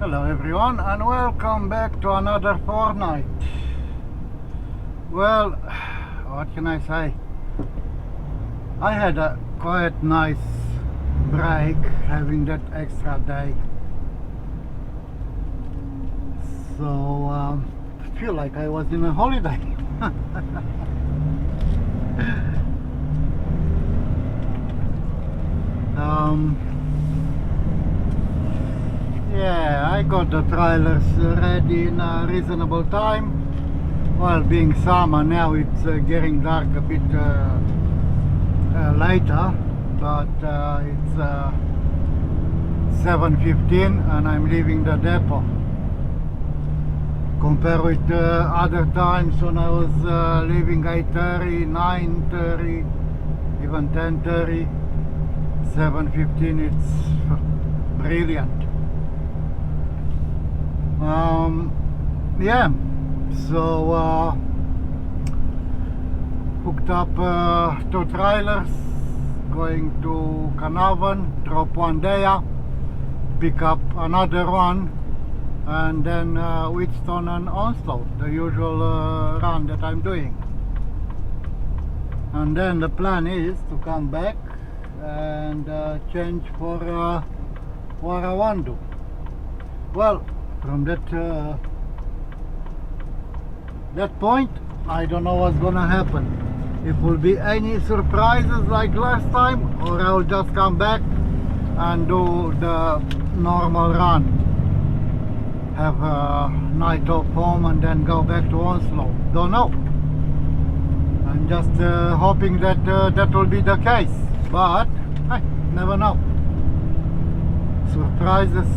Hello everyone and welcome back to another fortnight. Well, what can I say? I had a quite nice break having that extra day. So I feel like I was in a holiday. Yeah, I got the trailers ready in a reasonable time. Well, being summer now, it's getting dark a bit later, but it's 7:15 and I'm leaving the depot. Compared with other times when I was leaving 8:30, 9:30, even 10:30, 7:15, it's brilliant. Yeah, so hooked up 2 trailers, going to Carnarvon, drop one there, pick up another one, and then Wheatstone and Onslow, the usual run that I'm doing. And then the plan is to come back and change for what I want to do. Well, from that point, I don't know what's gonna happen. If will be any surprises like last time, or I'll just come back and do the normal run, have a night off home and then go back to Onslow. Don't know. I'm just hoping that that will be the case, but hey, never know. Surprises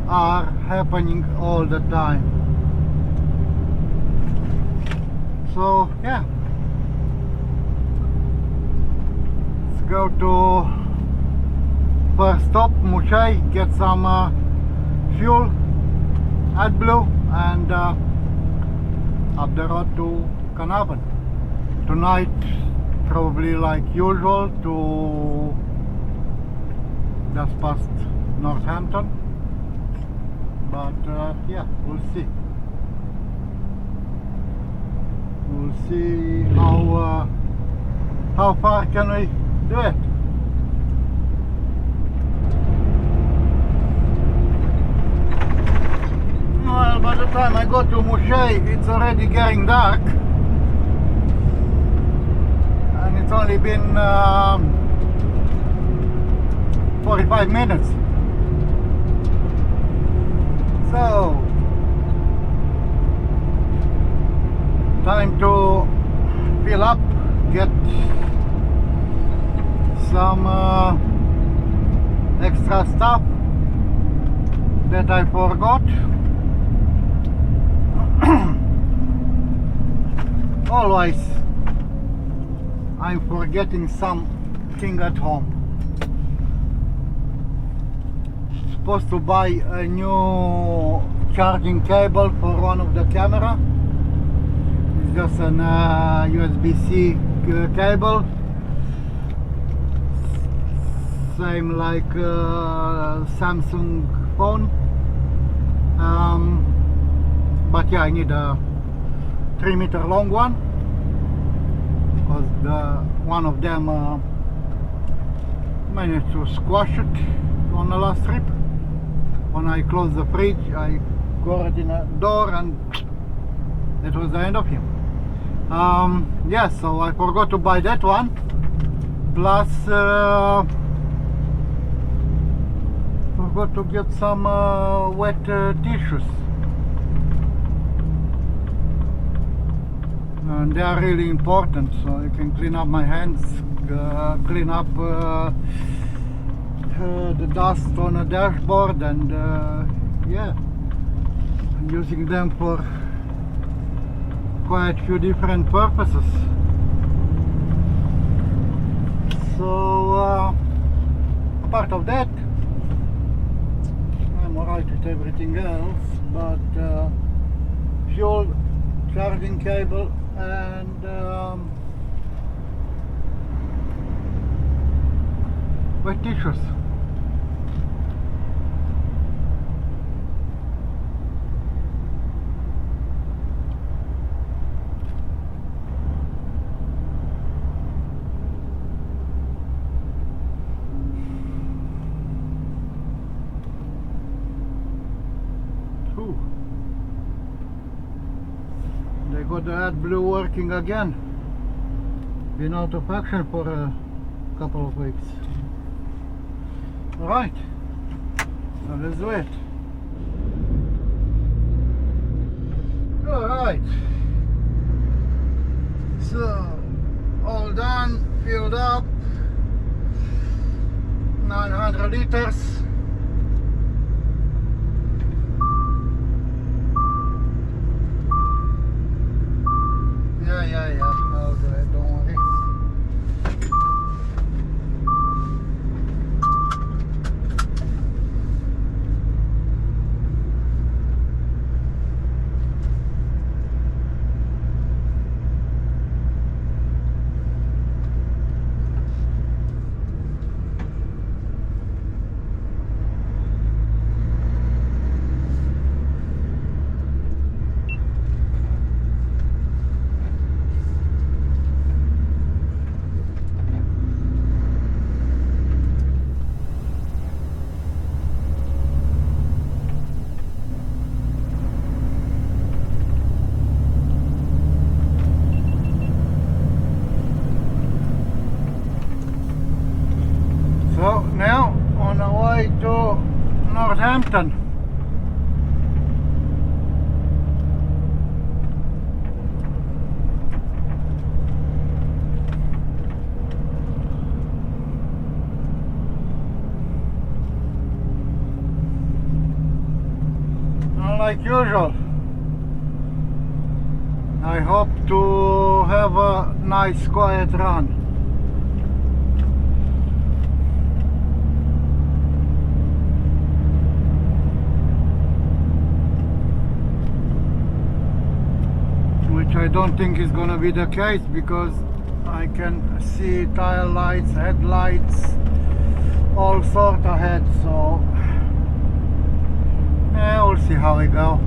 are happening all the time. So yeah, let's go to first stop Mushai, get some fuel, AdBlue, and up the road to Carnarvon. Tonight, probably like usual, to just past Northampton. But yeah, we'll see. We'll see how far can we do it. Well, by the time I go to Mushai, it's already getting dark, and it's only been 45 minutes. So, time to fill up, get some extra stuff that I forgot. Always I'm forgetting something at home. Supposed to buy a new charging cable for one of the camera. It's just an USB-C cable, same like Samsung phone, but yeah, I need a 3-meter long one, because one of them managed to squash it on the last trip. When I closed the fridge, I got it in a door and that was the end of him. Yeah, so I forgot to buy that one. Plus, forgot to get some wet tissues. And they are really important, so I can clean up my hands, clean up the dust on the dashboard, and yeah, I'm using them for quite a few different purposes. So apart of that, I'm alright with everything else, but fuel, charging cable, and wet tissues. Ooh. They got the AdBlue working again. Been out of action for a couple of weeks. Alright, so let's do it. Alright, so all done, filled up, 900 liters. Yeah, I'll do it, don't worry. So now on the way to Northampton. And like usual, I hope to have a nice quiet run. Which I don't think is gonna be the case because I can see tail lights, headlights, all sort ahead, so yeah, we'll see how we go.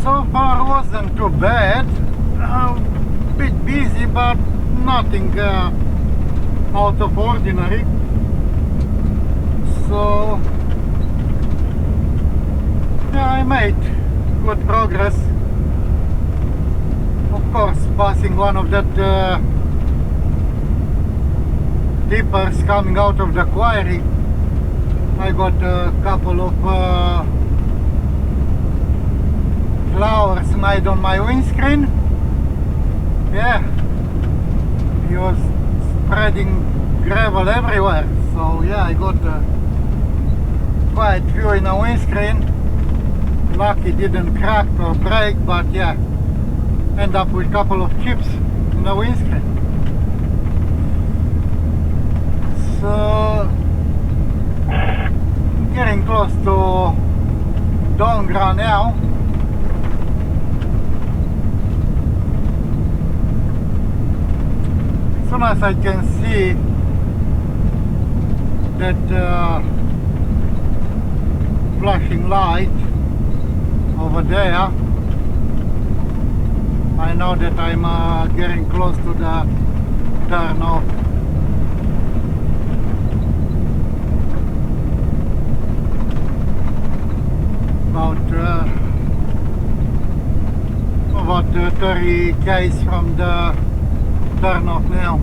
So far wasn't too bad, a bit busy but nothing out of ordinary, so yeah, I made good progress. Of course, passing one of that tippers coming out of the quarry, I got a couple of flowers made on my windscreen. Yeah, he was spreading gravel everywhere, so yeah, I got quite few in the windscreen. Lucky didn't crack or break, but yeah, end up with a couple of chips in the windscreen. So getting close to Dongra now. As soon as I can see that flashing light over there, I know that I'm getting close to the turn off. About 30 k's from the turn off now.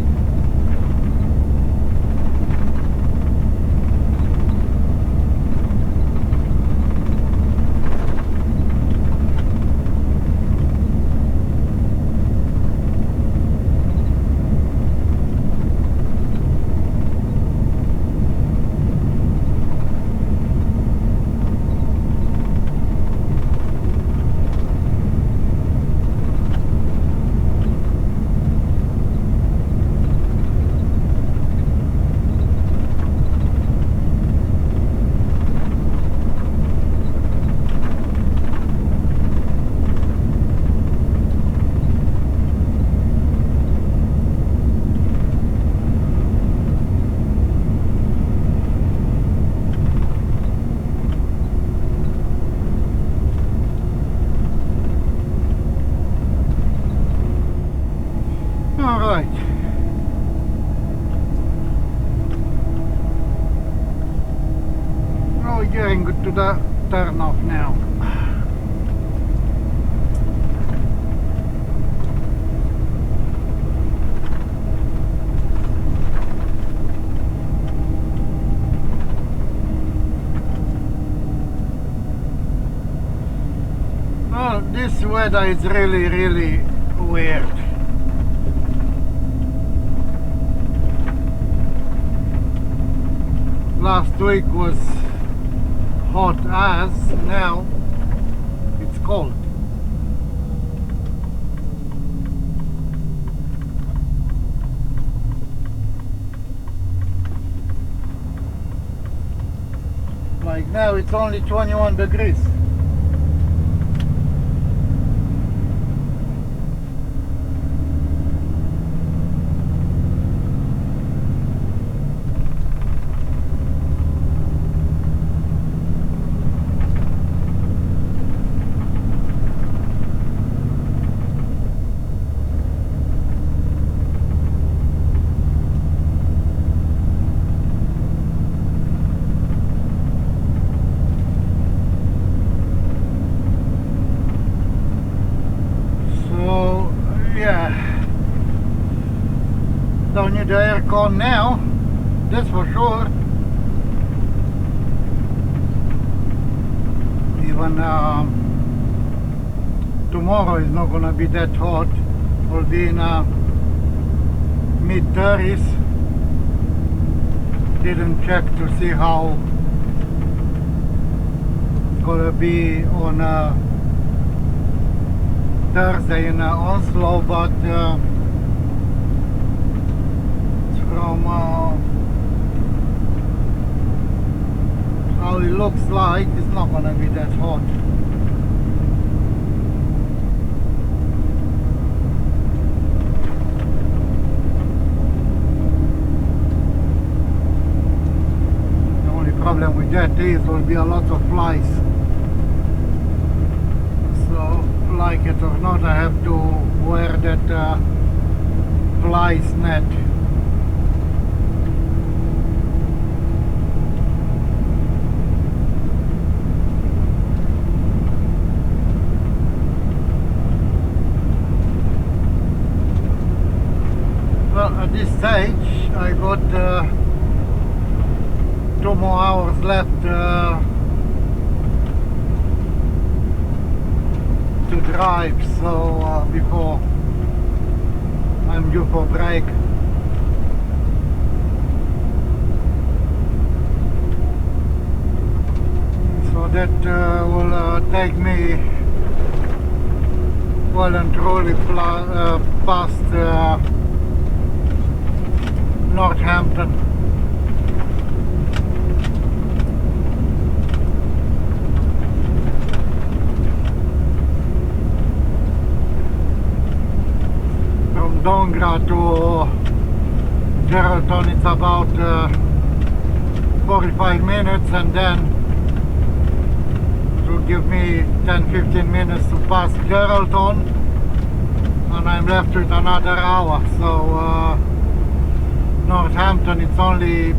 to the turn off now. Well, this weather is really weird. Last week was hot as, now it's cold. Like now it's only 21 degrees. Don't need the aircon now, that's for sure. Even tomorrow is not gonna be that hot. Will be in mid-30s. Didn't check to see how it's gonna be on Thursday in Onslow, but from how it looks like, it's not gonna be that hot. The only problem with that is there will be a lot of flies. So, like it or not, I have to wear that flies net. At this stage I got 2 more hours left to drive, so before I'm due for break. So that will take me well and truly past Northampton. From Dongra to Geraldton it's about 45 minutes, and then it will give me 10-15 minutes to pass Geraldton, and I'm left with another hour. So Northampton, it's only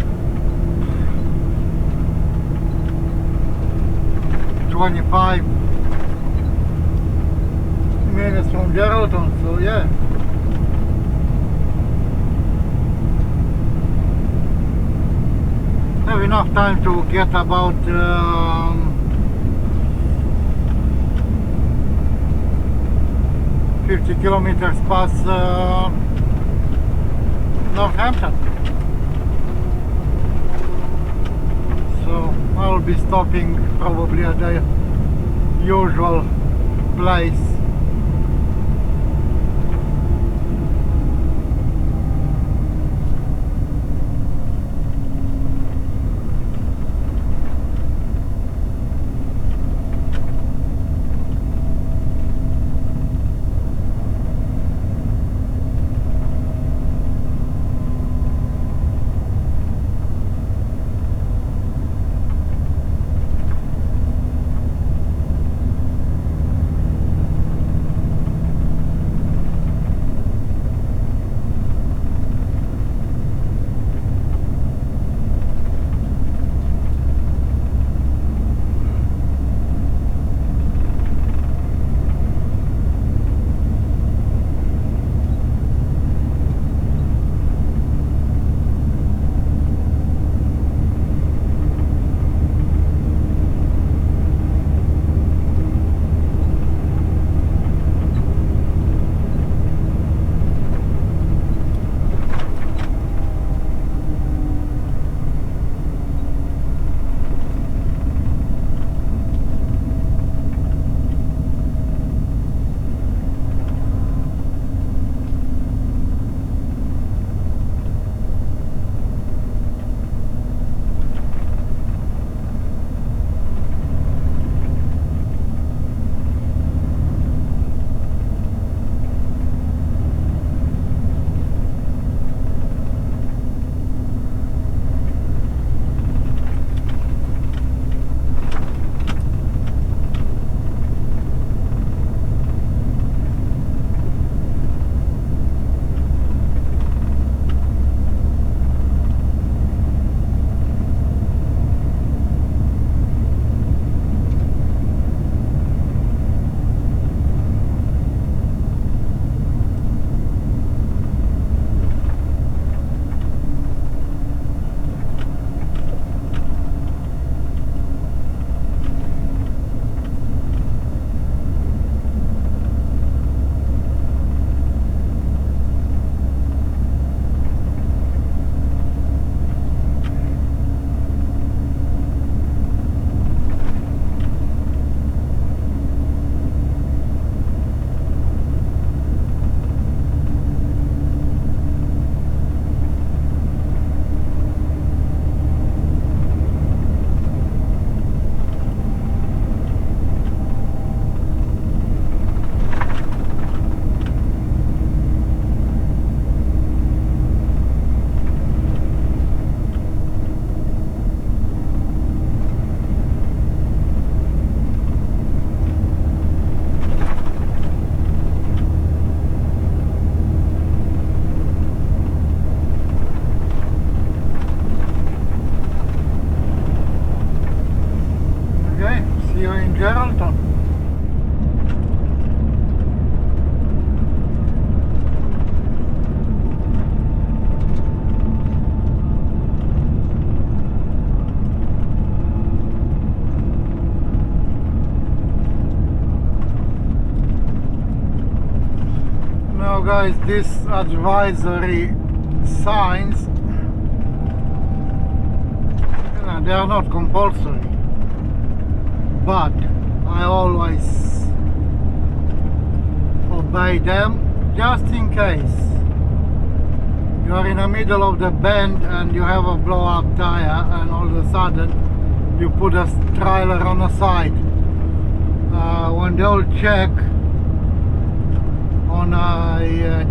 25 minutes from Geraldton, so yeah. Have enough time to get about 50 kilometers past Northampton. So I'll be stopping probably at the usual place. Geraldton. Now guys, this advisory signs, they are not compulsory, but I always obey them just in case you are in the middle of the bend and you have a blow up tire and all of a sudden you put a trailer on the side. When they'll check on a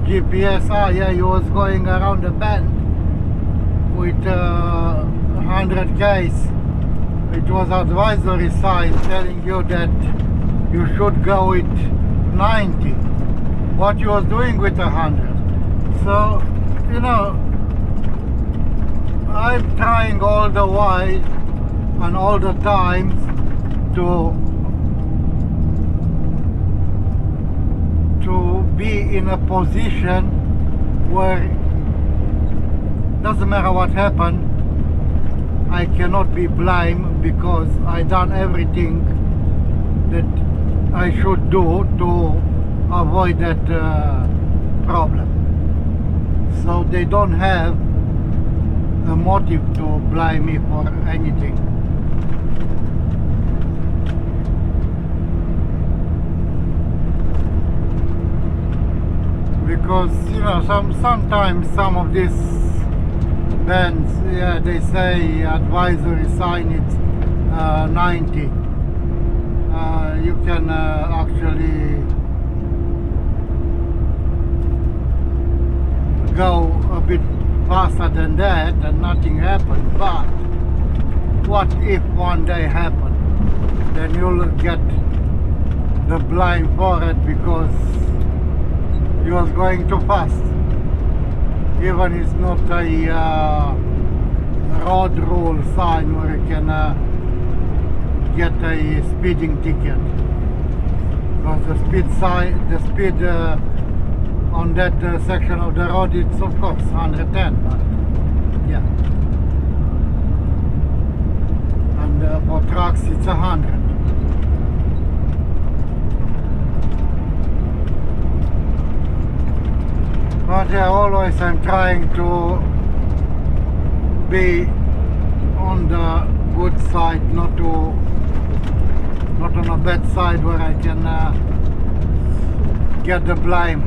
GPS, yeah, you was going around the bend with 100 k's. It was advisory sign telling you that you should go with 90. What you was doing with 100. So, you know, I'm trying all the way and all the times to be in a position where doesn't matter what happened, I cannot be blamed because I done everything that I should do to avoid that problem. So they don't have a motive to blame me for anything. Because, you know, sometimes some of these bands, yeah, they say advisory sign it's 90. You can actually go a bit faster than that and nothing happened. But what if one day happened? Then you'll get the blame for it because you was going too fast. Even it's not a road rule sign where you can get a speeding ticket, because the speed on that section of the road, it's of course 110, but yeah, and for trucks it's 100. But yeah, always I'm trying to be on the good side, not on a bad side where I can get the blame.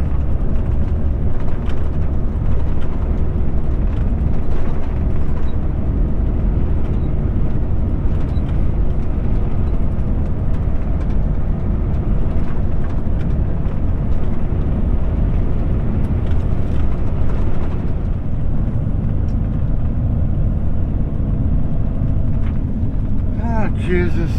Jesus.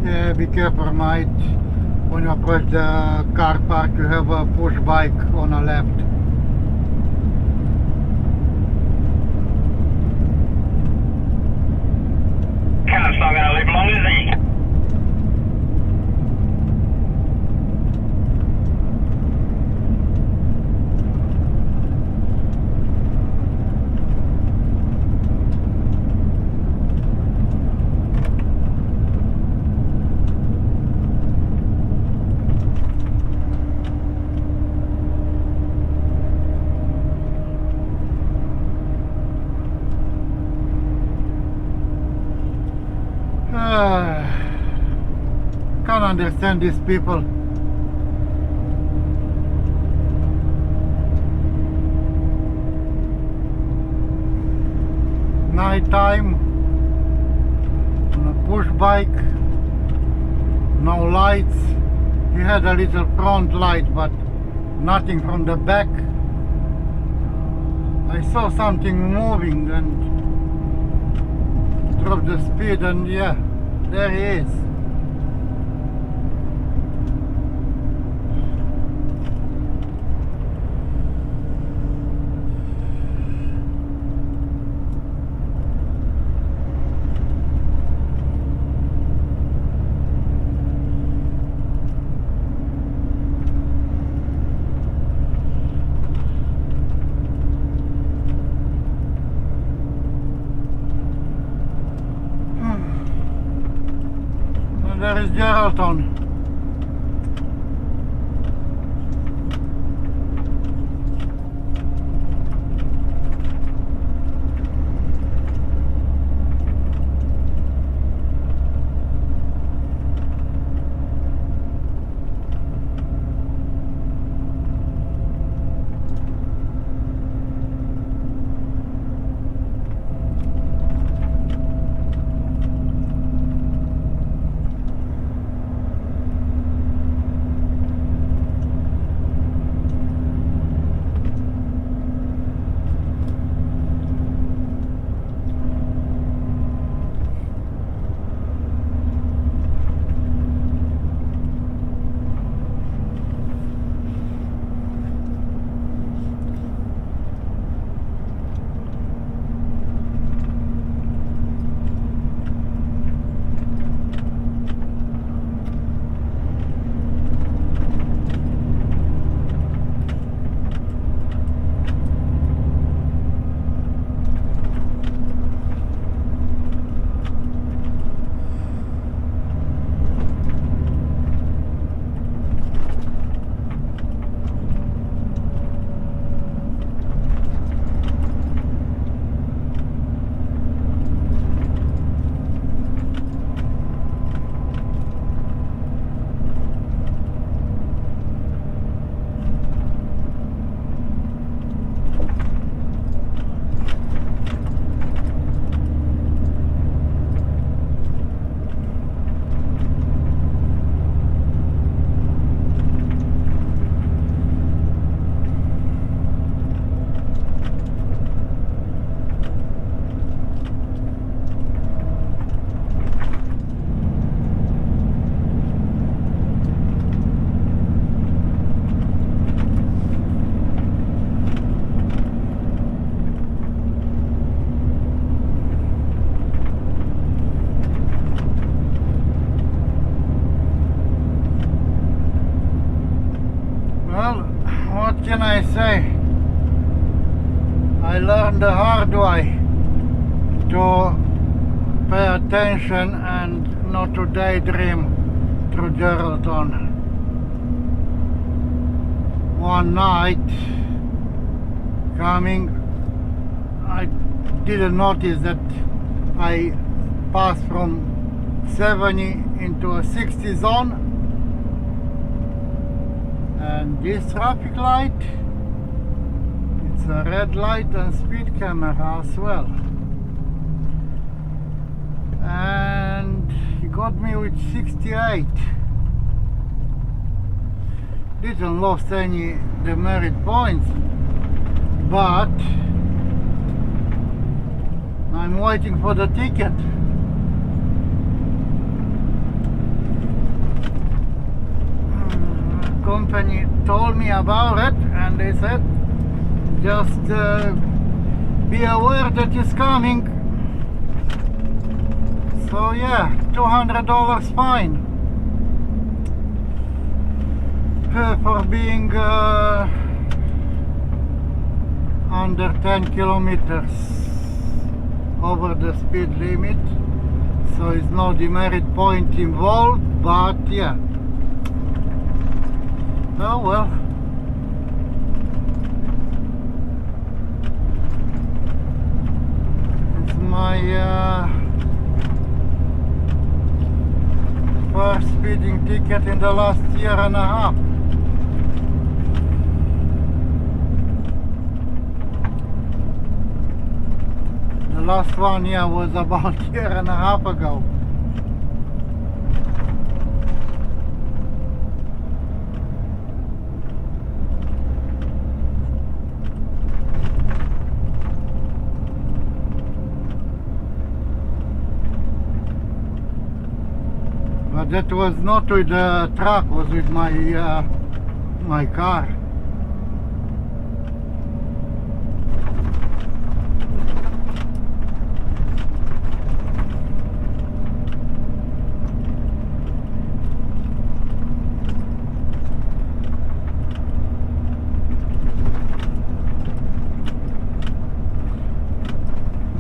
Yeah, be careful, mate. When you approach the car park, you have a push bike on the left. Car's not going to live long, is he? Can't understand these people. Night time on a push bike, no lights. He had a little front light, but nothing from the back. I saw something moving and dropped the speed, and yeah, there he is. Geraldton. What can I say? I learned the hard way to pay attention and not to daydream through Geraldton. One night coming, I didn't notice that I passed from 70 into a 60 zone. And this traffic light, it's a red light and speed camera as well. And he got me with 68. Didn't lost any demerit points, but I'm waiting for the ticket. Company told me about it and they said just be aware that it's coming. So yeah, $200 fine for being under 10 kilometers over the speed limit. So it's no demerit point involved, but yeah. Oh well. It's my first speeding ticket in the last year and a half. The last one, yeah, was about a year and a half ago. But that was not with the truck, was with my my car.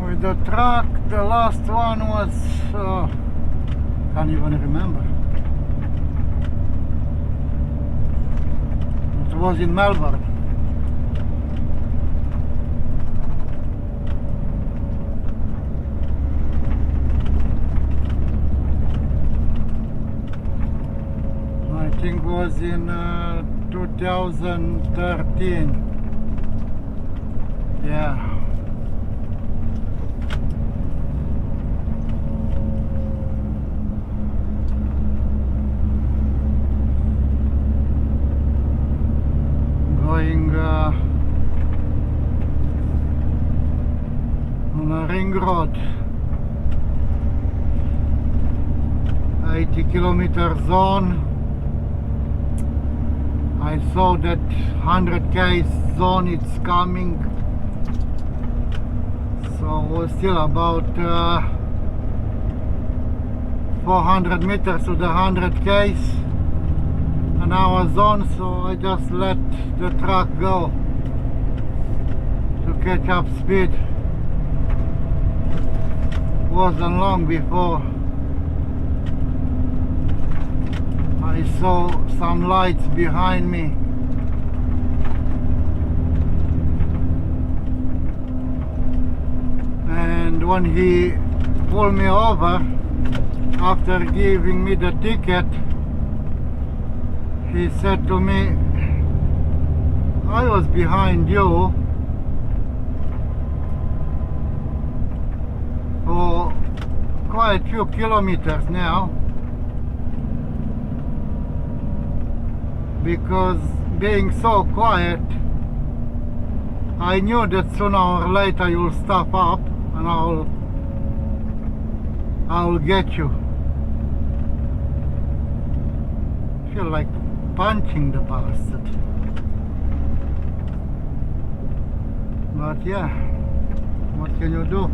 With the truck, the last one was can't even remember. was in Melbourne. I think was in 2013. Yeah. Going on a ring road, 80-kilometer zone. I saw that 100k zone it's coming, so we're still about 400 meters to the 100k's an hour zone, so I just let the truck go to catch up speed. Wasn't long before I saw some lights behind me. And when he pulled me over after giving me the ticket, he said to me, I was behind you for quite a few kilometers now, because being so quiet, I knew that sooner or later you'll stop up and I'll get you. Feel like punching the bastard. But yeah, what can you do?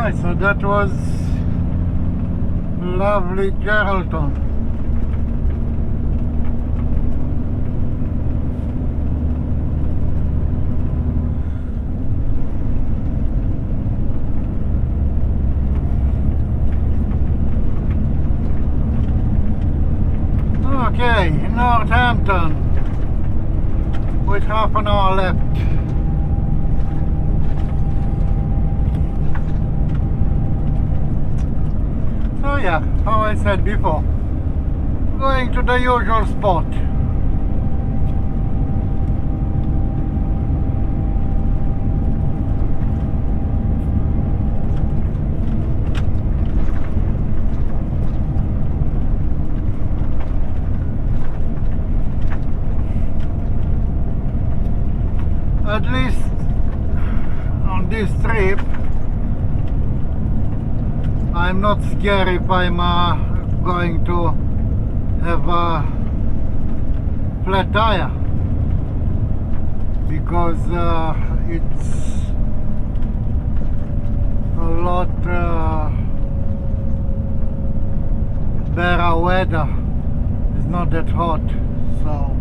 Right, so that was lovely Geraldton. Okay, Northampton with half an hour left. So yeah, how I said before, going to the usual spot. At least on this trip I'm not scared if I'm going to have a flat tire, because it's a lot better weather. It's not that hot, so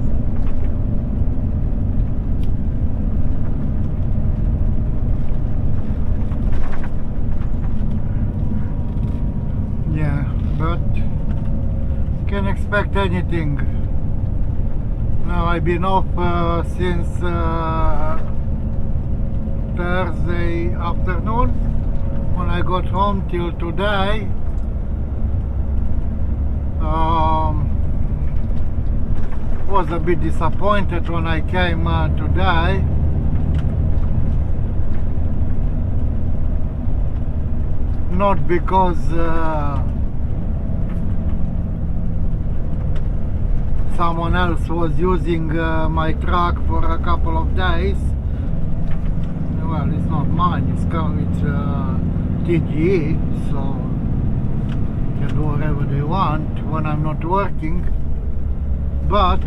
yeah, but can expect anything. Now I've been off since Thursday afternoon when I got home till today. Was a bit disappointed when I came today. Not because someone else was using my truck for a couple of days. Well, it's not mine, it's TGE, so they can do whatever they want when I'm not working. But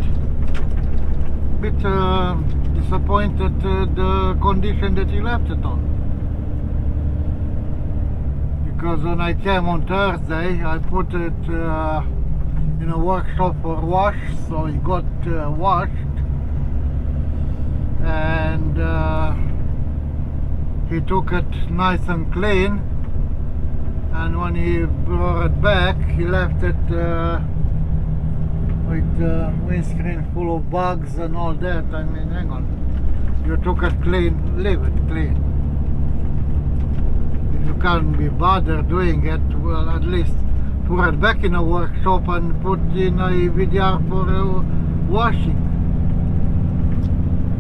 bit disappointed the condition that he left it on. Because when I came on Thursday, I put it in a workshop for wash, so it got washed, and he took it nice and clean, and when he brought it back, he left it with the windscreen full of bugs and all that. I mean, hang on, you took it clean, leave it clean. If you can't be bothered doing it, well, at least put it back in a workshop and put in a VDR for washing.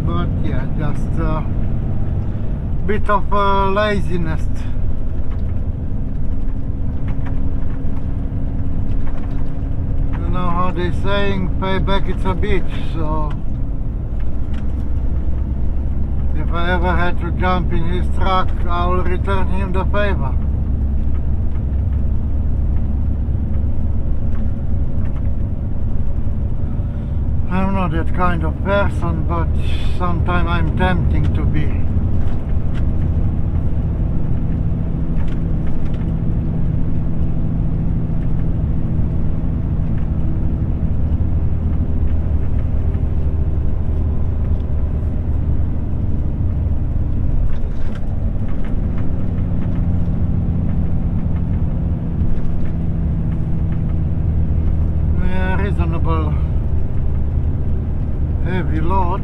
But yeah, just a bit of laziness. You know how they saying, payback it's a bitch, so if I ever had to jump in his truck, I will return him the favor. I'm not that kind of person, but sometimes I'm tempting to be. Yeah, reasonable heavy load.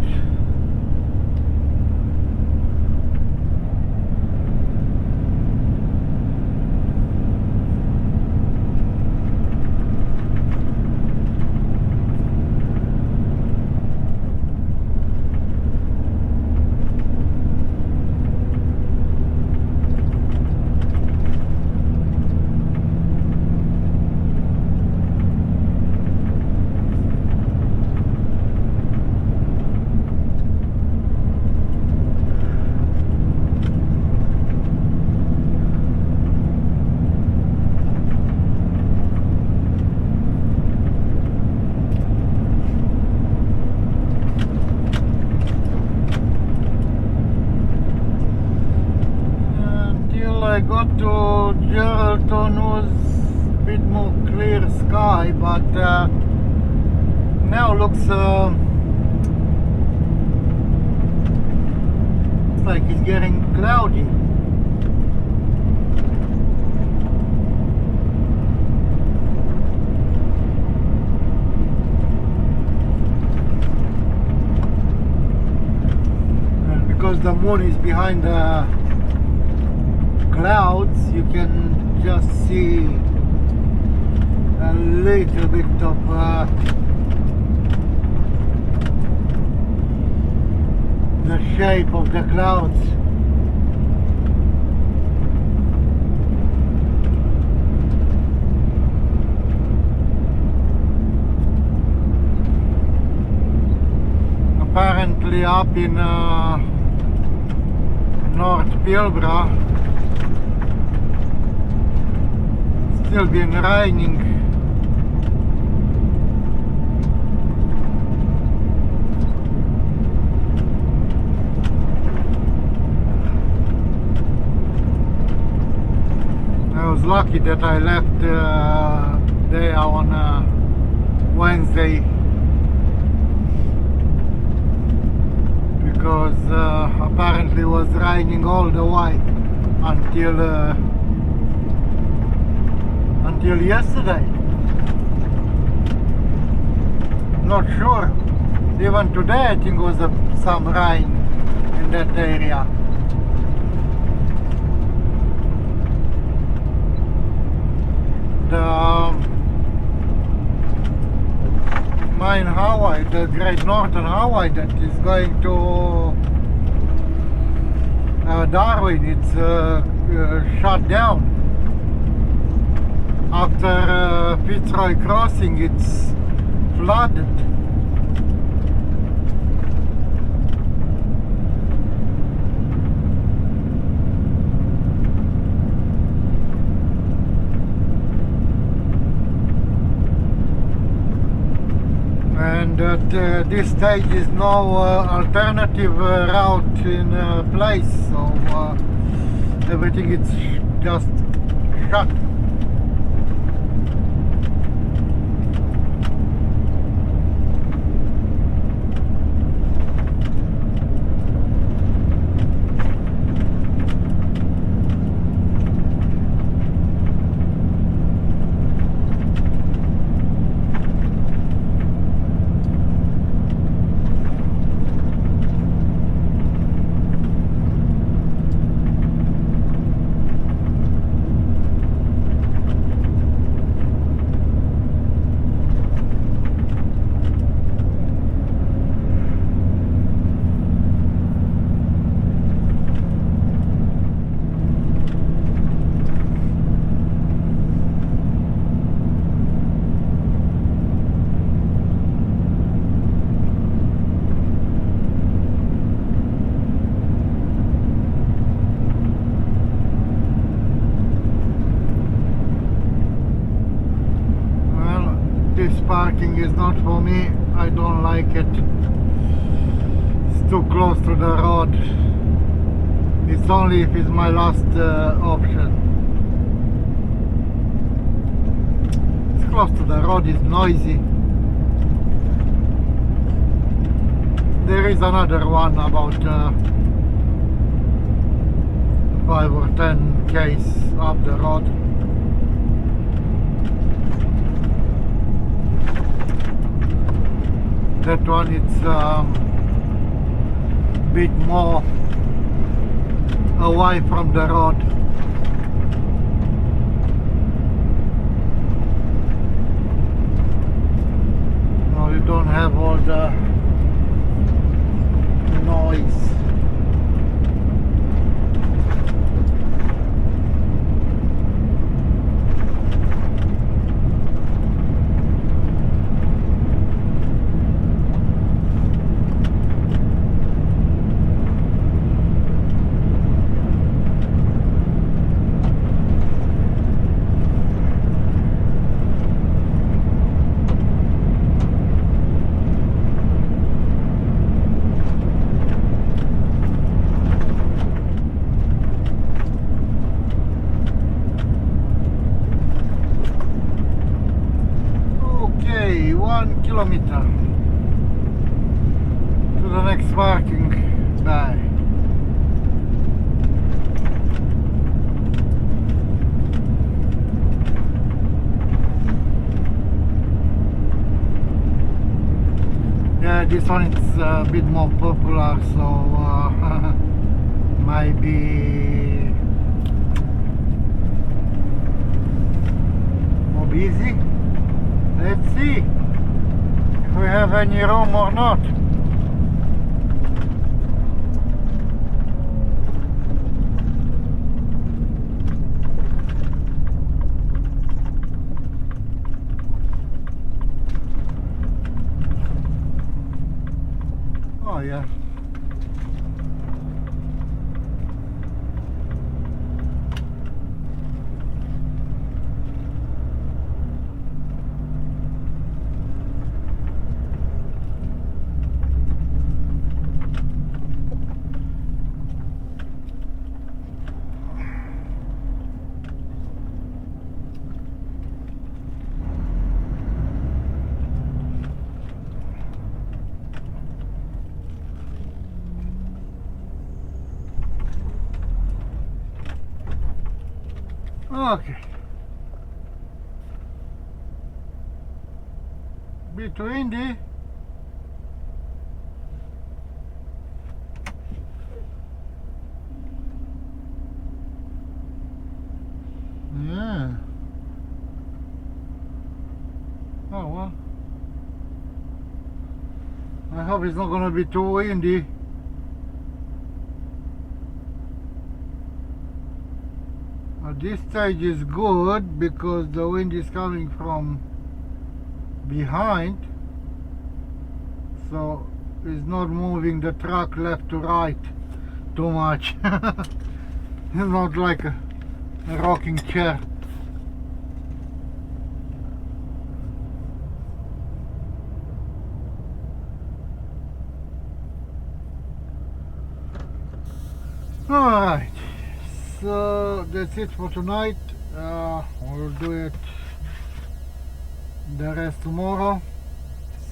I got to Geraldton was a bit more clear sky, but now looks like it's getting cloudy. And because the moon is behind the clouds, you can just see a little bit of the shape of the clouds. Apparently up in North Pilbara still been raining. I was lucky that I left there on Wednesday, because apparently it was raining all the way until yesterday. Not sure. Even today I think was some rain in that area. The main highway, the Great Northern Highway that is going to Darwin, it's shut down. After Fitzroy Crossing, it's flooded. And at this stage is no alternative route in place, so everything is just shut. This parking is not for me. I don't like it. It's too close to the road. It's only if it's my last option. It's close to the road, it's noisy. There is another one about 5 or 10 k's up the road. That one, it's bit more away from the road. No, you don't have all the noise. this one is a bit more popular, so might be more busy. Let's see if we have any room or not. Oh yeah. Okay. Bit too windy. Yeah. Oh well. I hope it's not gonna be too windy. This stage is good because the wind is coming from behind, so it's not moving the truck left to right too much. It's not like a rocking chair. Alright, so that's it for tonight. We'll do it the rest tomorrow.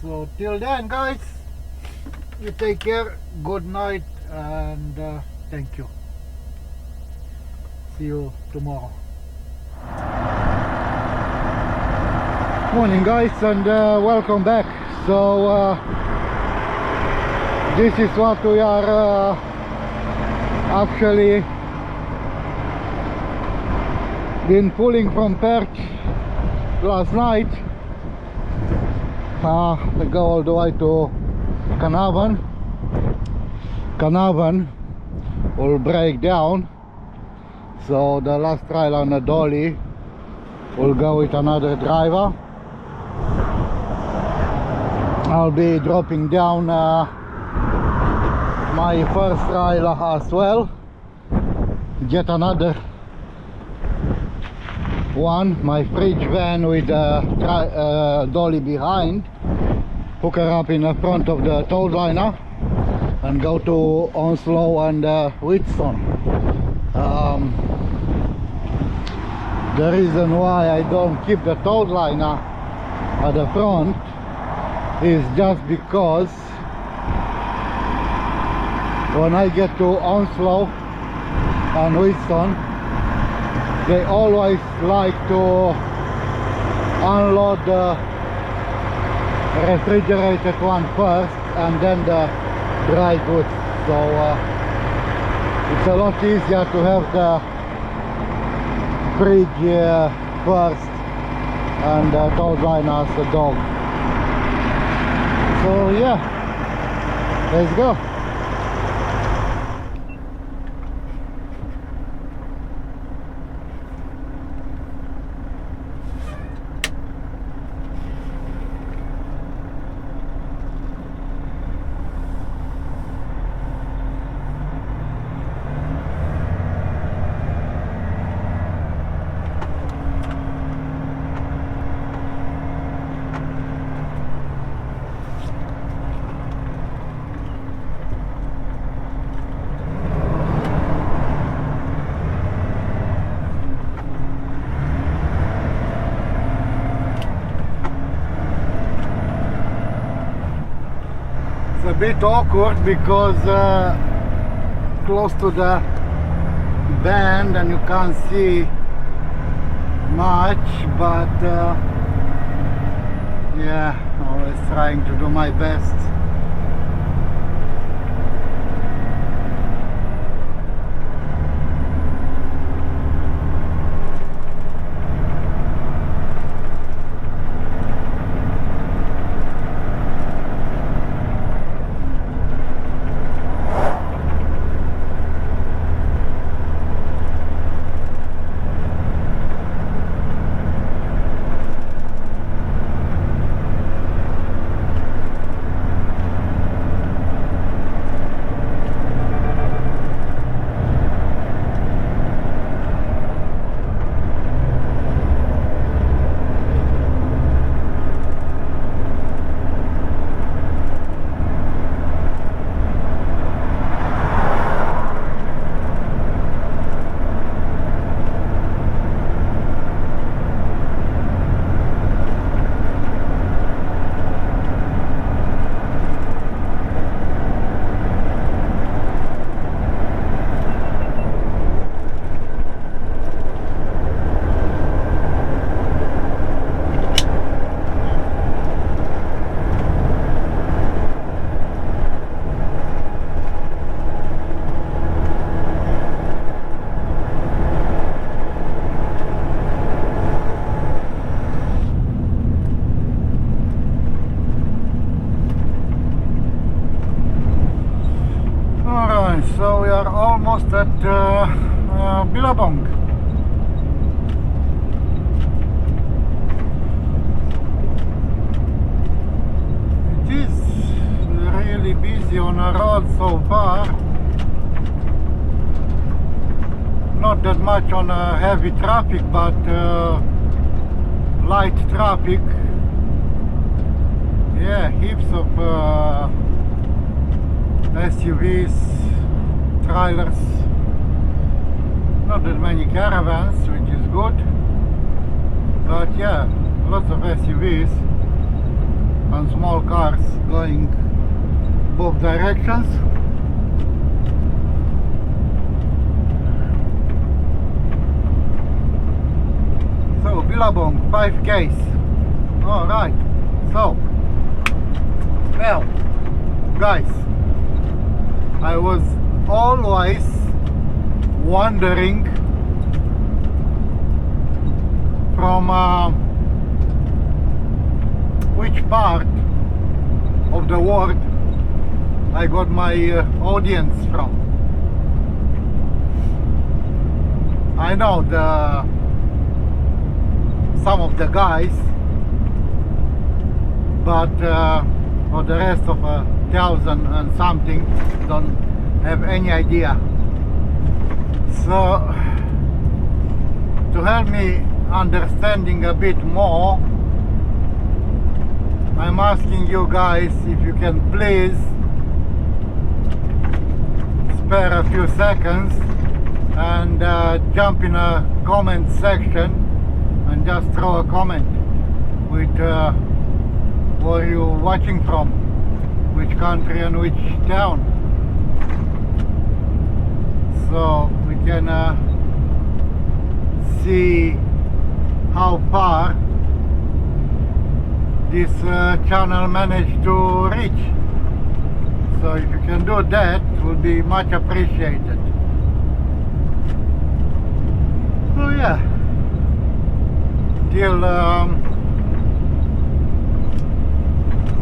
So till then, guys, you take care, good night, and thank you. See you tomorrow. Morning, guys, and welcome back. So this is what we are actually been pulling from Perch last night. We go all the way to Carnarvon. Carnarvon will break down, so the last trial on the dolly will go with another driver. I'll be dropping down my first trial as well, get another one, my fridge van with a dolly behind, hook her up in the front of the tow liner and go to Onslow and Wheatstone. The reason why I don't keep the tow liner at the front is just because when I get to Onslow and Wheatstone, they always like to unload the refrigerated one first and then the dry goods. So it's a lot easier to have the fridge first and the tow line as a dog. So yeah, let's go. A bit awkward because close to the bend and you can't see much, but yeah, always trying to do my best Billabong. It is really busy on the road so far. Not that much on heavy traffic, but light traffic. Yeah, heaps of SUVs, trailers. Not that many caravans, which is good. But yeah, lots of SUVs and small cars going both directions. So Billabong 5Ks. Alright, so well guys, I was always wondering from which part of the world I got my audience from. I know some of the guys, but for the rest of 1,000 and something don't have any idea. So to help me understanding a bit more, I'm asking you guys if you can please spare a few seconds and jump in a comment section and just throw a comment with where you watching from, which country and which town, so we can see how far this channel managed to reach. So if you can do that, it will be much appreciated. So yeah, till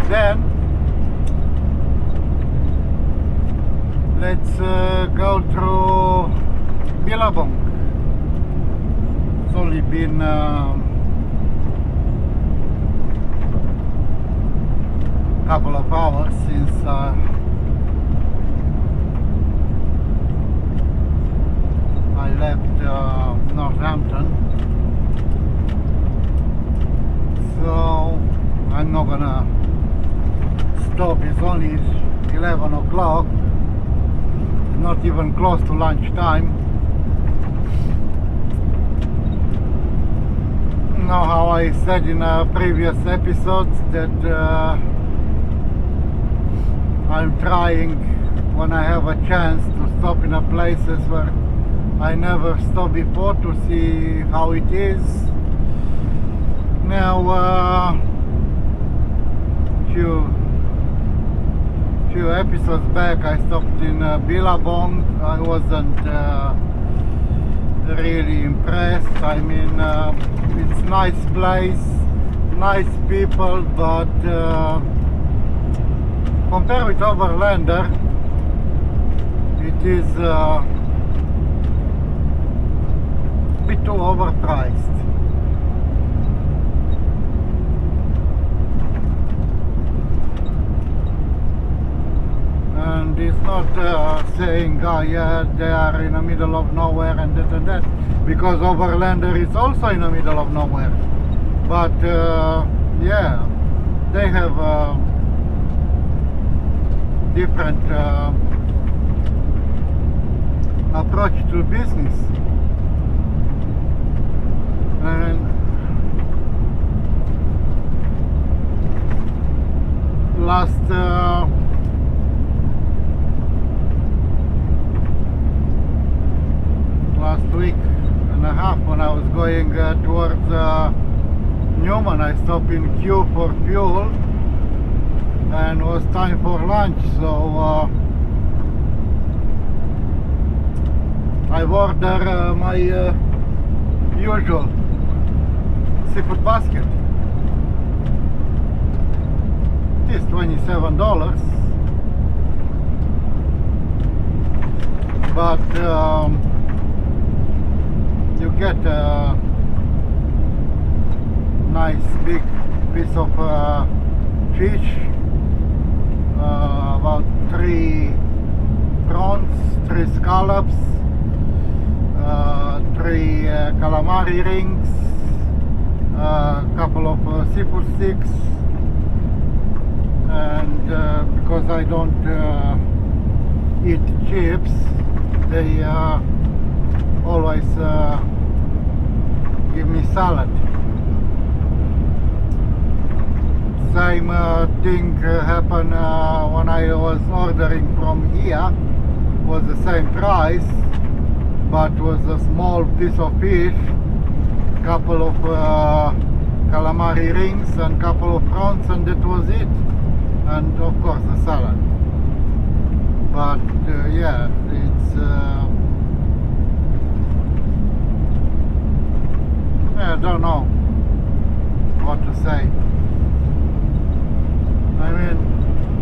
then, let's go through Billabong. It's only been couple of hours since I left Northampton, so I'm not gonna stop. It's only 11 o'clock, not even close to lunchtime. You know how I said in previous episodes that I'm trying, when I have a chance, to stop in a places where I never stopped before, to see how it is. Now few episodes back I stopped in Billabong. I wasn't really impressed. I mean, it's a nice place, nice people, but compared with Overlander, it is a bit too overpriced. And it's not saying, oh yeah, they are in the middle of nowhere and that and that, because Overlander is also in the middle of nowhere. But yeah, they have different approach to business. And last week and a half, when I was going towards Newman, I stopped in queue for fuel, and it was time for lunch, so I ordered my usual seafood basket. It is $27, but get a nice big piece of fish, about 3 prawns, 3 scallops, 3 calamari rings, a couple of seafood sticks, and because I don't eat chips, they always give me salad. Same thing happened when I was ordering from here. Was the same price, but was a small piece of fish, couple of calamari rings and couple of prawns, and that was it, and of course the salad. But yeah, it's I don't know what to say. I mean,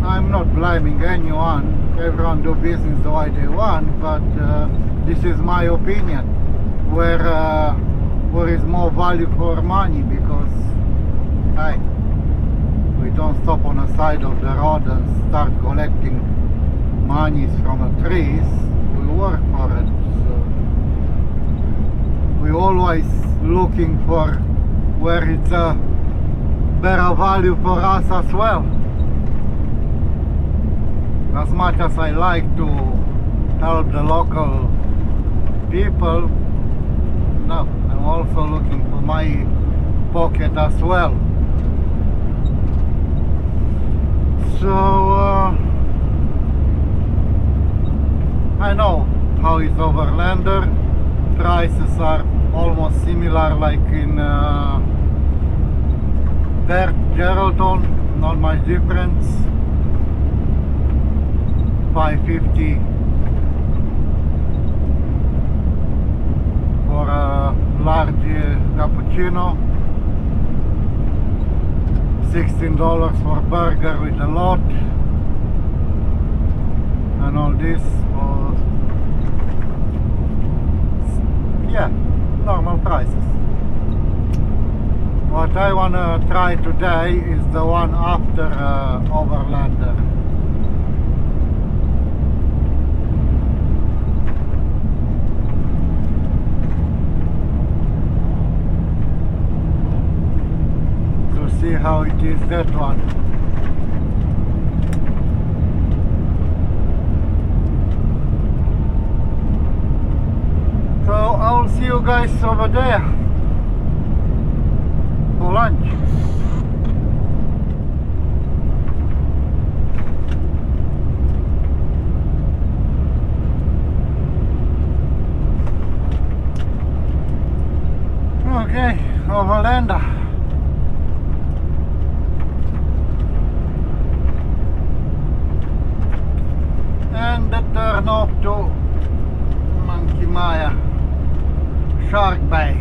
I'm not blaming anyone. Everyone do business the way they want, but this is my opinion. Where is more value for money? Because hey, we don't stop on the side of the road and start collecting monies from the trees. We work for it. So we always looking for where it's a better value for us as well. As much as I like to help the local people, no, I'm also looking for my pocket as well. So I know how it's overlander. Prices are almost similar like in Geraldton, not much difference. 5.50 for a large cappuccino, $16 for burger with a lot, and all this. Yeah, normal prices. What I wanna try today is the one after Overlander. See how it is, that one. So I'll see you guys over there for lunch. Okay, Overlander. And the turn off to Monkey Maya Shark Bay.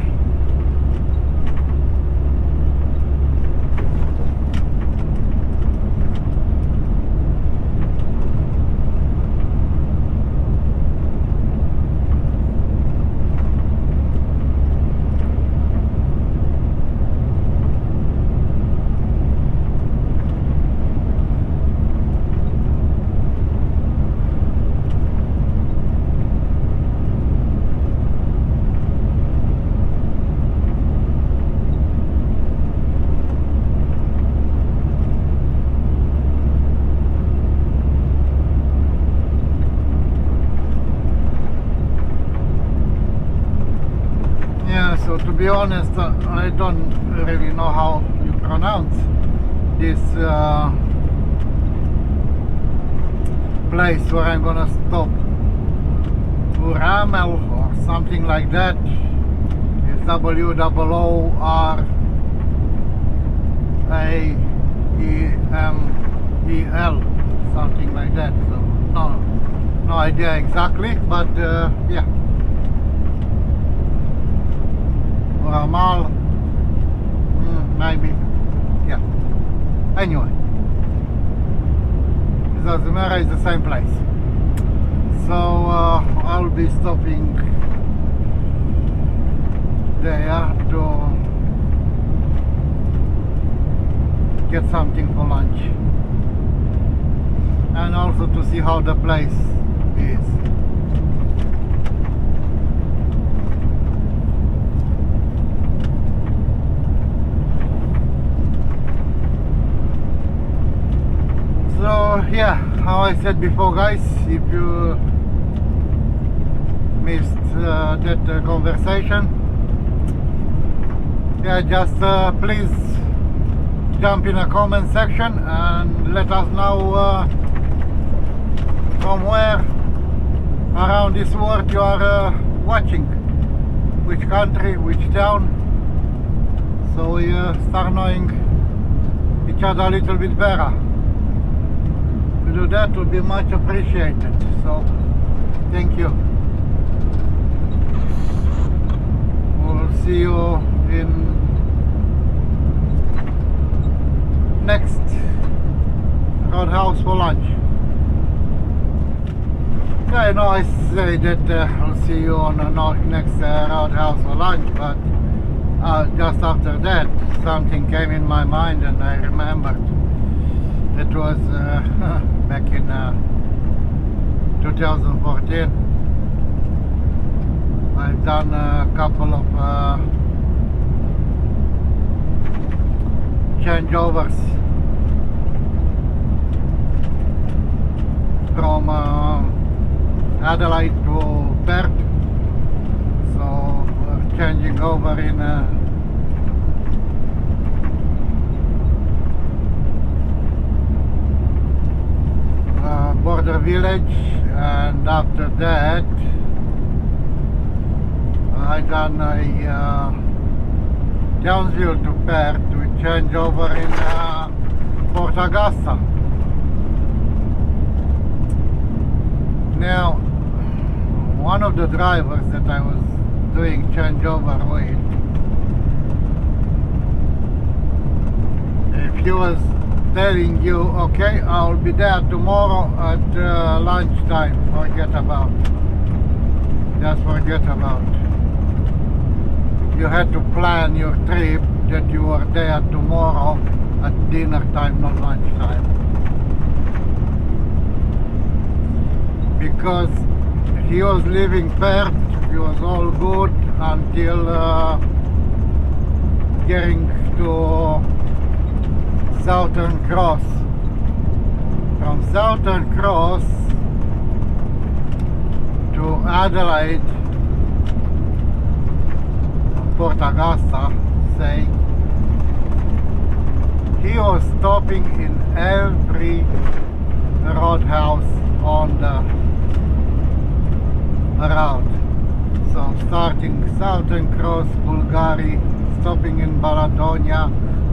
So to be honest, I don't really know how you pronounce this place where I'm gonna stop. Uramel or something like that. It's WOORAMEL, something like that. So no idea exactly, but yeah. Ramal, maybe, yeah. Anyway, it doesn't matter, it's the same place. So I'll be stopping get something for lunch. And also to see how the place is. So yeah, how I said before, guys, if you missed that conversation, yeah, just please jump in a comment section and let us know from where around this world you are watching, which country, which town, so we start knowing each other a little bit better. To do that would be much appreciated, so thank you. We'll see you in next Roadhouse for lunch. Yeah, I know I say that I'll see you on the next Roadhouse for lunch, but just after that something came in my mind and I remembered. It was back in 2014. I've done a couple of changeovers from Adelaide to Perth, so we're changing over in border village, and after that I done a Townsville to Perth to change over in Port Augusta. Now, one of the drivers that I was doing changeover with, if he was telling you, okay, I'll be there tomorrow at lunchtime, forget about, just forget about. You had to plan your trip that you were there tomorrow at dinner time, not lunchtime. Because he was leaving Perth, he was all good until getting to Southern Cross. From Southern Cross to Adelaide, Port Augusta, say, he was stopping in every roadhouse on the route. So starting Southern Cross, Bulgari, stopping in Baladonia,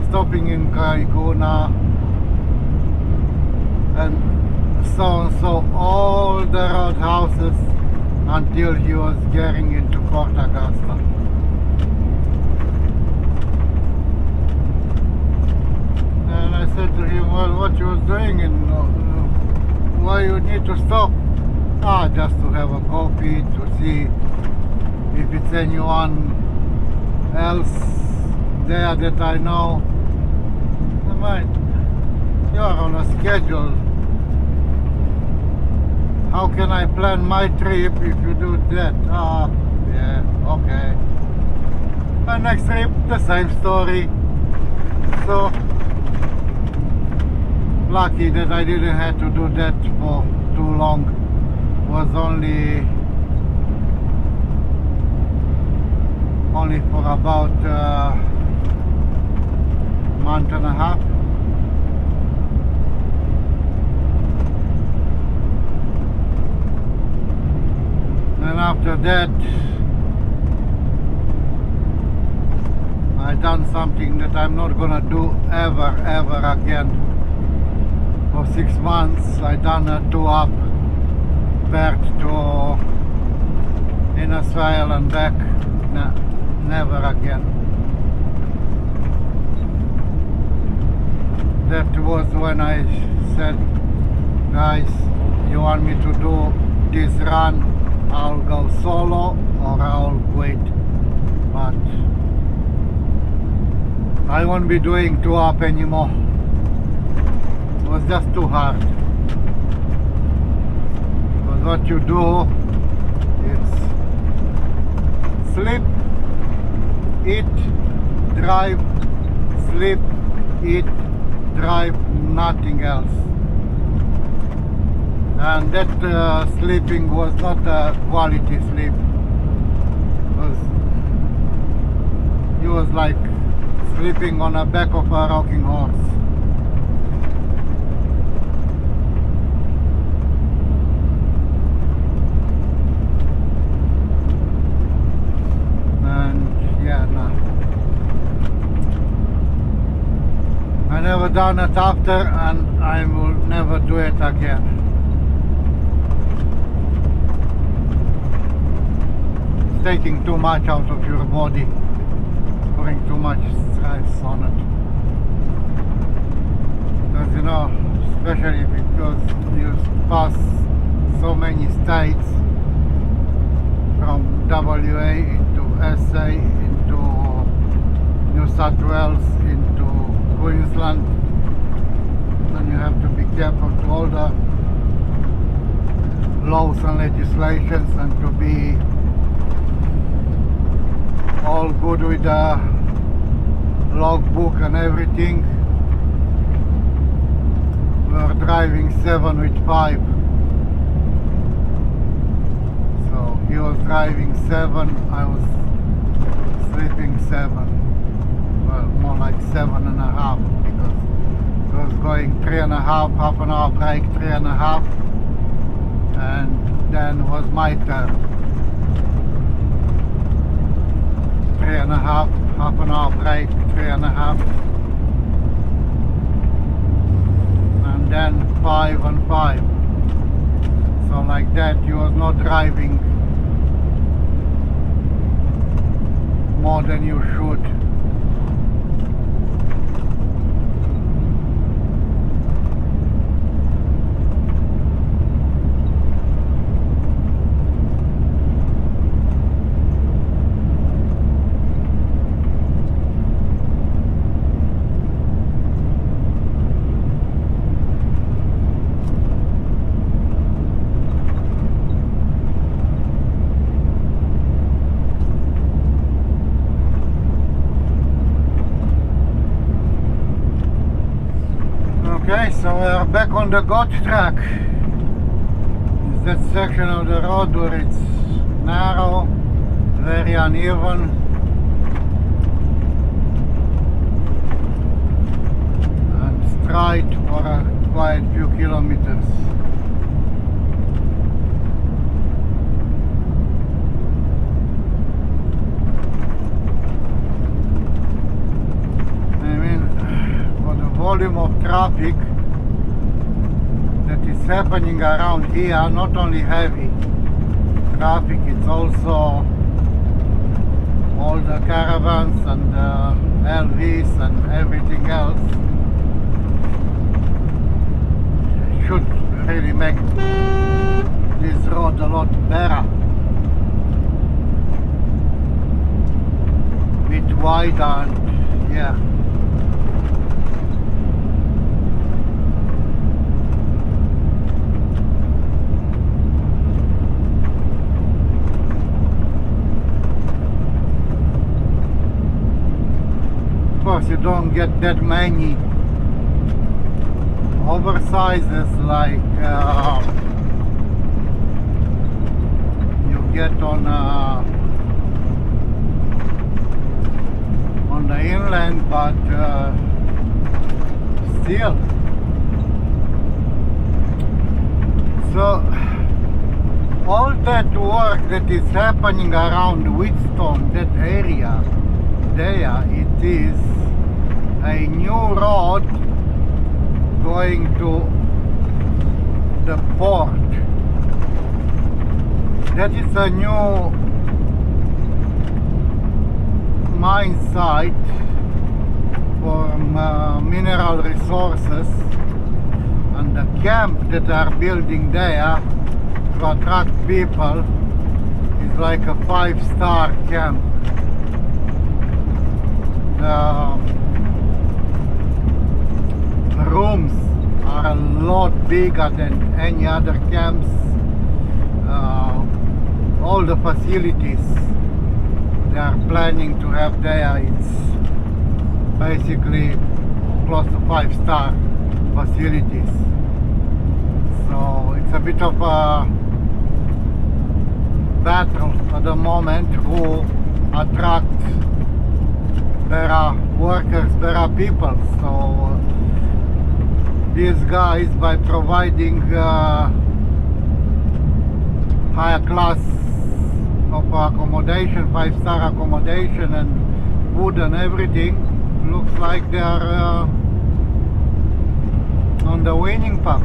stopping in Kaiguna, and so on, so all the roadhouses until he was getting into Port Augusta. And I said to him, well, what you was doing and why you need to stop? Just to have a coffee, to see if it's anyone else there that I know. You are on a schedule. How can I plan my trip if you do that? Yeah, okay. And next trip, the same story. So lucky that I didn't have to do that for too long. Was only for about month and a half. And after that I done something that I'm not gonna do ever again. For 6 months I done a 2-up Perth to Onslow and back. Nah, never again. That was when I said, guys, you want me to do this run, I'll go solo or I'll quit. But I won't be doing 2-up anymore. was just too hard. Because what you do, it's sleep, eat, drive, sleep, eat, drive, nothing else. And that sleeping was not a quality sleep. He was like sleeping on the back of a rocking horse. And yeah, no. I never done it after, and I will never do it again. It's taking too much out of your body, putting too much stress on it. Because you know, especially because you pass so many states from WA into SA into New South Wales into Queensland, and you have to be careful to all the laws and legislations and to be all good with the logbook and everything. We were driving 7 with 5, so he was driving 7, I was sleeping 7. Well, more like 7.5, because it was going 3.5, half an hour break, 3.5, and then was my turn. 3.5, half an hour break, 3.5, and then 5 and 5. So like that, he was not driving more than you should. Okay, so we're back on the GOAT track. It's that section of the road where it's narrow, very uneven, and straight for quite a few kilometers. Volume of traffic that is happening around here, not only heavy traffic, it's also all the caravans and the LVs and everything else. It should really make this road a lot better, bit wider, and yeah. You don't get that many oversizes like you get on the inland, but still. So all that work that is happening around Wheatstone, that area there, it is a new road going to the port. That is a new mine site for mineral resources, and the camp that are building there to attract people is like a 5-star camp. The rooms are a lot bigger than any other camps. All the facilities they are planning to have there, it's basically close to 5-star facilities. So it's a bit of a battle at the moment who attract better workers, better people. So these guys, by providing higher class of accommodation, 5-star accommodation and food and everything, looks like they are on the winning path.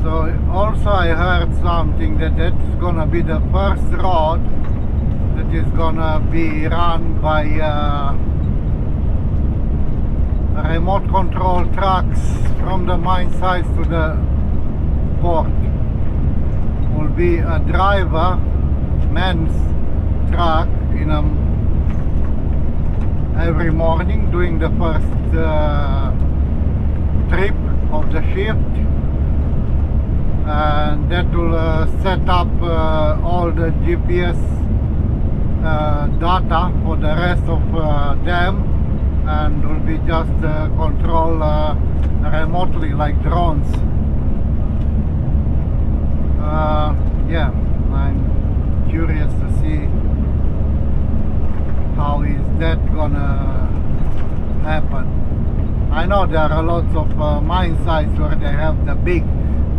So also I heard something that's gonna be the first road that is gonna be run by remote control trucks from the mine sites to the port. Will be a driver, man's truck in every morning doing the first trip of the shift, and that will set up all the GPS data for the rest of them, and will be just control remotely like drones. Yeah, I'm curious to see how is that gonna happen. I know there are lots of mine sites where they have the big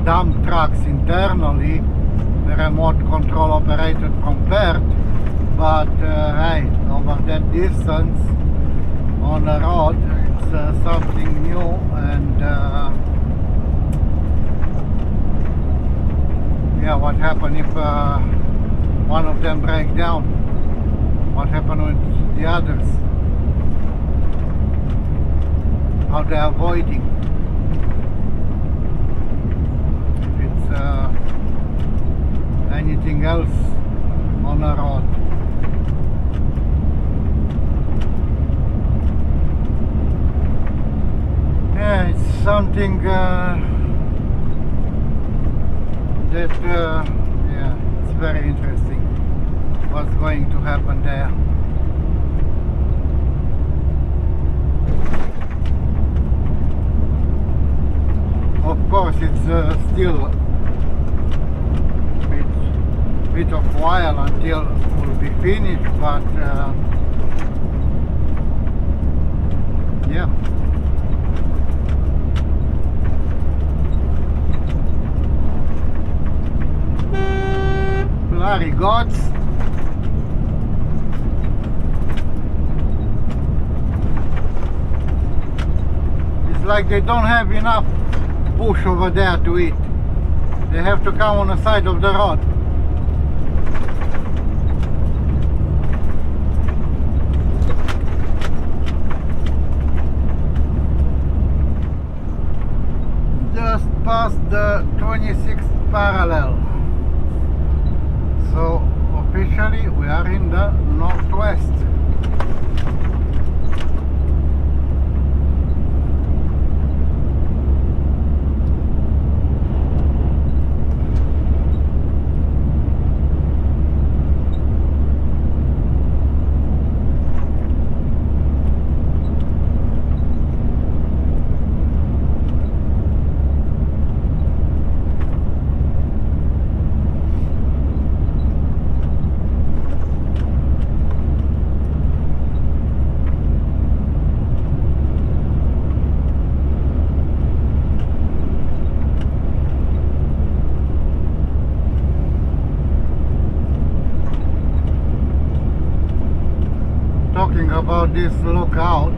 dump trucks internally, the remote control operated compared, but hey, over that distance on the road, it's something new. And yeah, what happens if one of them break down? What happened with the others? How they are avoiding? If it's anything else on the road. Yeah, it's something that yeah, it's very interesting what's going to happen there. Of course, it's still a bit of while until it will be finished, but yeah. Bloody gods. It's like they don't have enough bush over there to eat. They have to come on the side of the road. Just past the 26th parallel. So officially we are in the northwest. Talking about this lookout,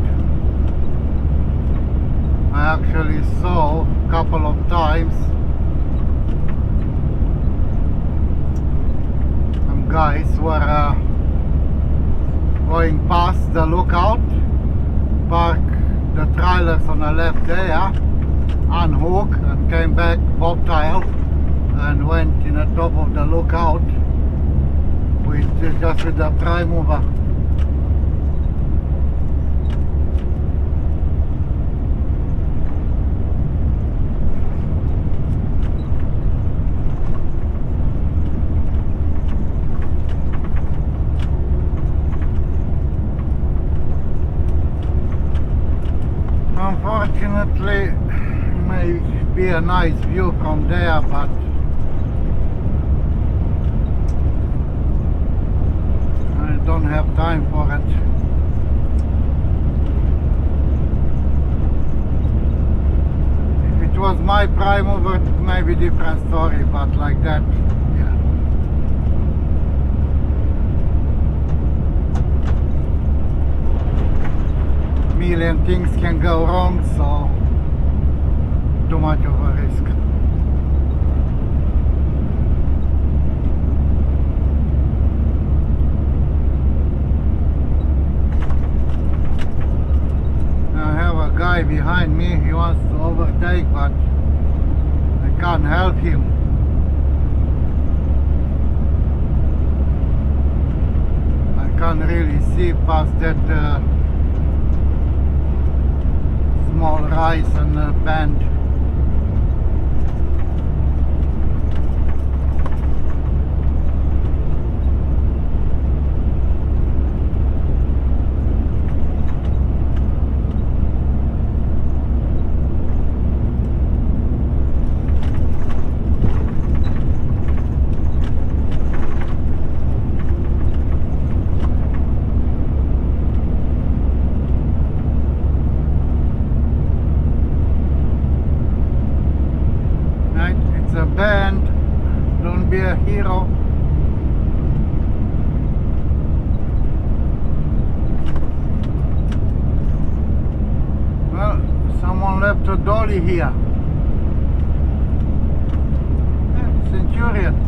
I actually saw a couple of times some guys were going past the lookout, park the trailers on the left there, unhook and came back bobtail and went in the top of the lookout with just with the prime mover. Unfortunately, may be a nice view from there, but I don't have time for it. If it was my prime mover, it may be different story, but like that, yeah. Million things can go wrong, so too much of a risk. I have a guy behind me, he wants to overtake, but I can't help him. I can't really see past that small rise and bend. Band, don't be a hero. Well, someone left a dolly here. Yeah, Centurion.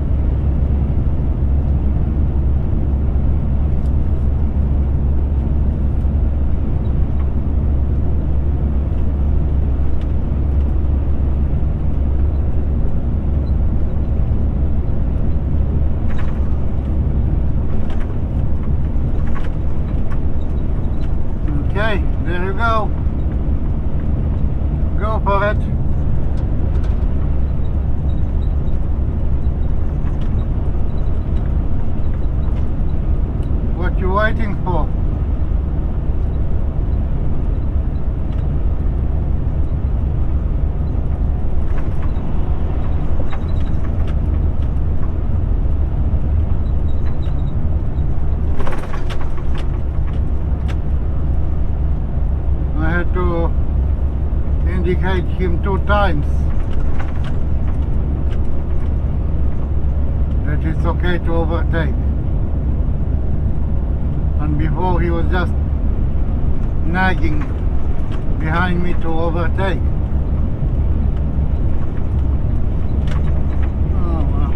Okay, there you go. Go for it. What you waiting for? To indicate him 2 times that it's okay to overtake, and before he was just nagging behind me to overtake. Oh well.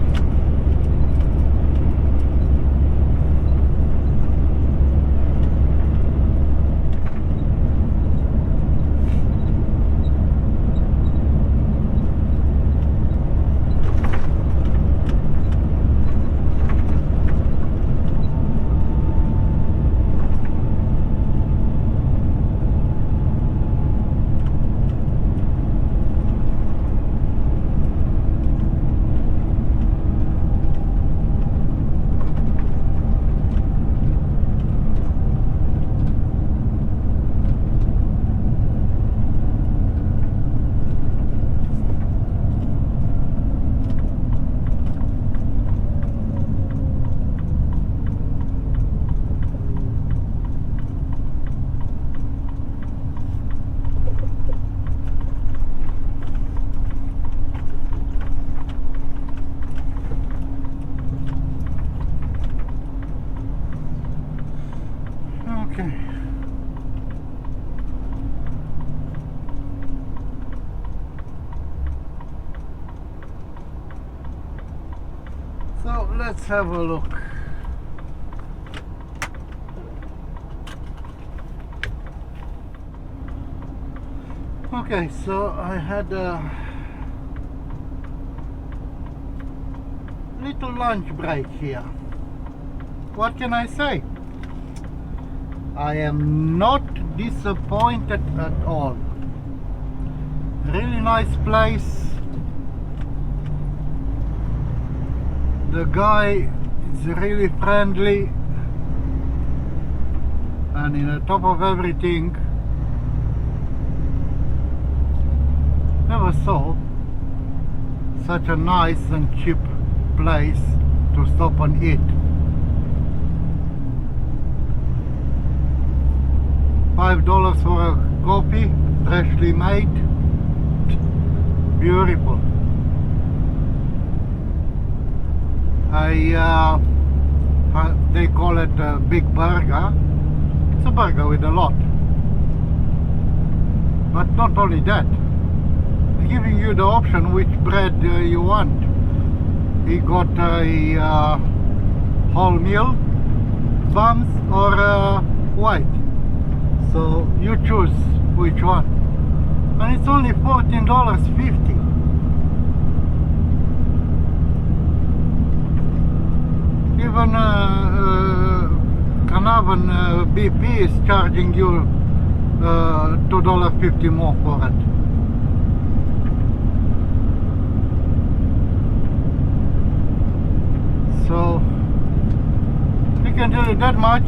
Okay. So let's have a look. Okay, so I had a little lunch break here. What can I say? I am not disappointed at all. Really nice place. The guy is really friendly, and on top of everything, never saw such a nice and cheap place to stop and eat. $5 for a coffee, freshly made. Beautiful. They call it a big burger. It's a burger with a lot. But not only that, they're giving you the option which bread you want. He got a wholemeal, buns or white. So you choose which one. And it's only $14.50. Even Carnarvon BP is charging you $2.50 more for it. So I can tell you that much.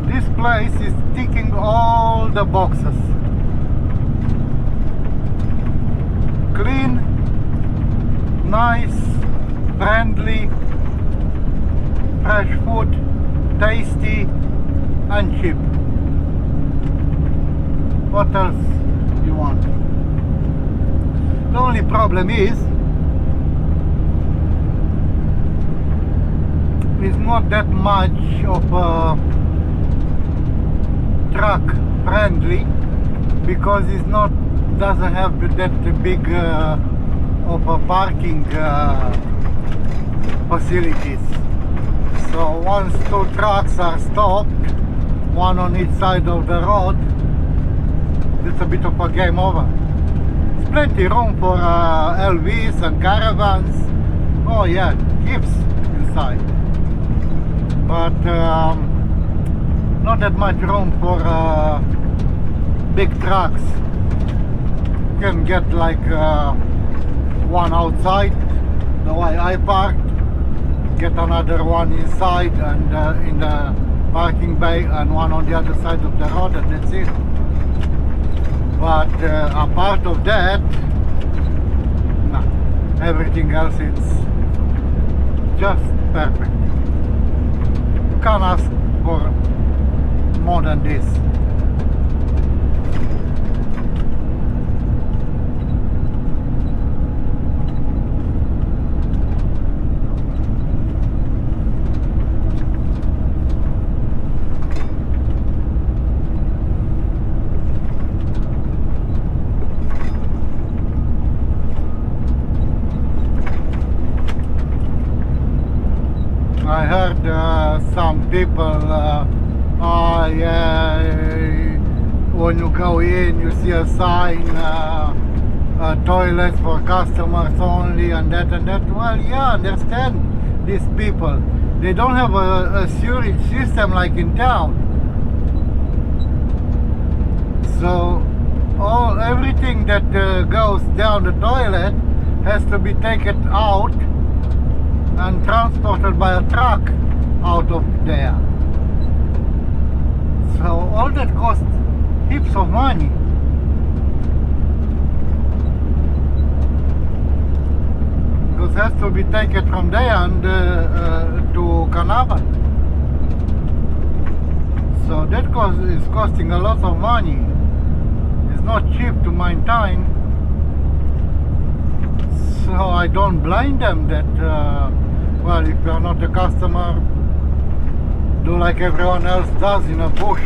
This place is ticking all the boxes. Clean, nice, friendly, fresh food, tasty and cheap. What else you want? The only problem is it's not that much of a truck friendly, because it's not doesn't have that big of a parking facilities. So once two trucks are stopped, one on each side of the road, it's a bit of a game over. There's plenty room for LVs and caravans. Oh yeah, heaps inside. But not that much room for big trucks. You can get like one outside, the way I parked, get another one inside and in the parking bay, and one on the other side of the road, and that's it. But apart of that, nah, everything else it's just perfect. You can't ask for more than this. I heard some people, yeah, when you go in you see a sign, toilets for customers only, and that and that. Well, yeah, understand these people. They don't have a sewage system like in town. So everything that goes down the toilet has to be taken out and transported by a truck out of there. So all that costs heaps of money. Because it has to be taken from there and to Carnarvon. So that is costing a lot of money. It's not cheap to maintain. So I don't blame them that well, if you are not a customer, do like everyone else does in a bush.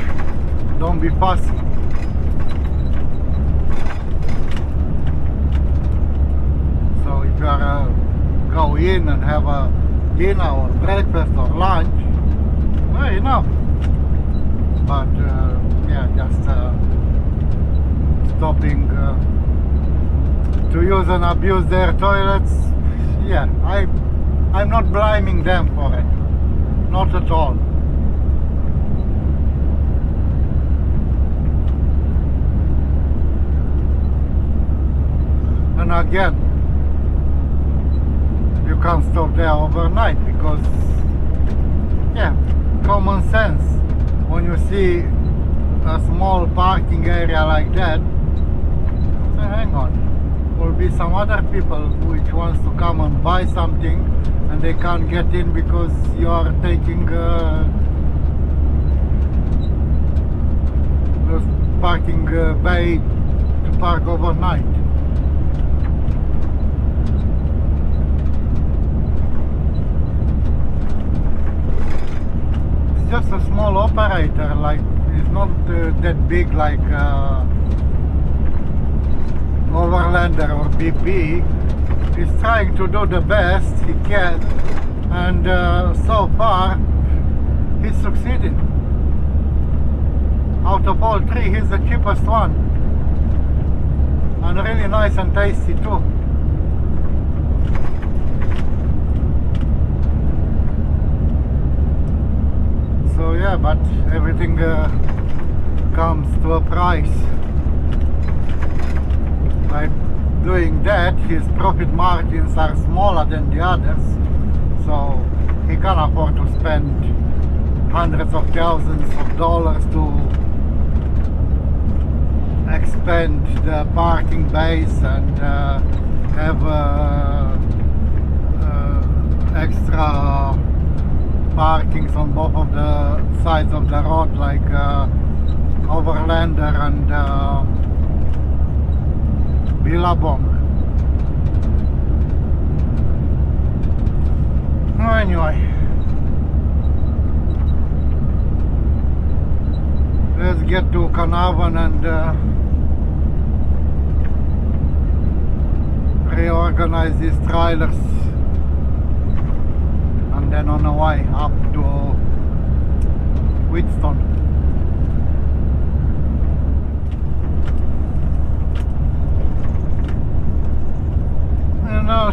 Don't be fussy. So if you are go in and have a dinner or breakfast or lunch, well, enough. But yeah, just stopping to use and abuse their toilets, yeah, I'm not blaming them for it, not at all. And again, you can't stop there overnight because, yeah, common sense. When you see a small parking area like that, say, hang on, will be some other people which wants to come and buy something and they can't get in because you are taking the parking bay to park overnight. It's just a small operator, like it's not that big like Overlander or BP. He's trying to do the best he can, and so far he's succeeding. Out of all three, he's the cheapest one, and really nice and tasty too. So yeah, but everything comes to a price. By doing that, his profit margins are smaller than the others, so he can afford to spend hundreds of thousands of dollars to expand the parking base and have extra parkings on both of the sides of the road, like Overlander and Billabong. Anyway, let's get to Carnarvon and reorganize these trailers, and then on the way up to Wheatstone.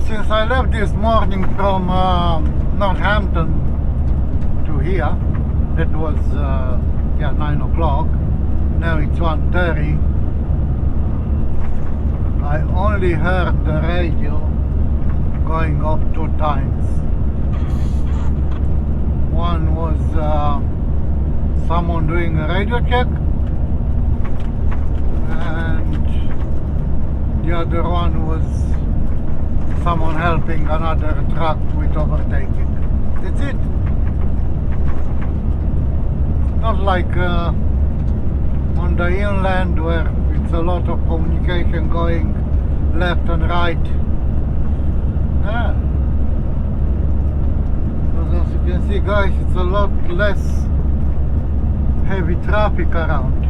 Since I left this morning from Northampton to here, that was 9 o'clock. Now it's 1:30. I only heard the radio going off 2 times. One was someone doing a radio check, and the other one was someone helping another truck with overtaking. That's it. Not like on the inland where it's a lot of communication going left and right. Yeah. As you can see, guys, it's a lot less heavy traffic around.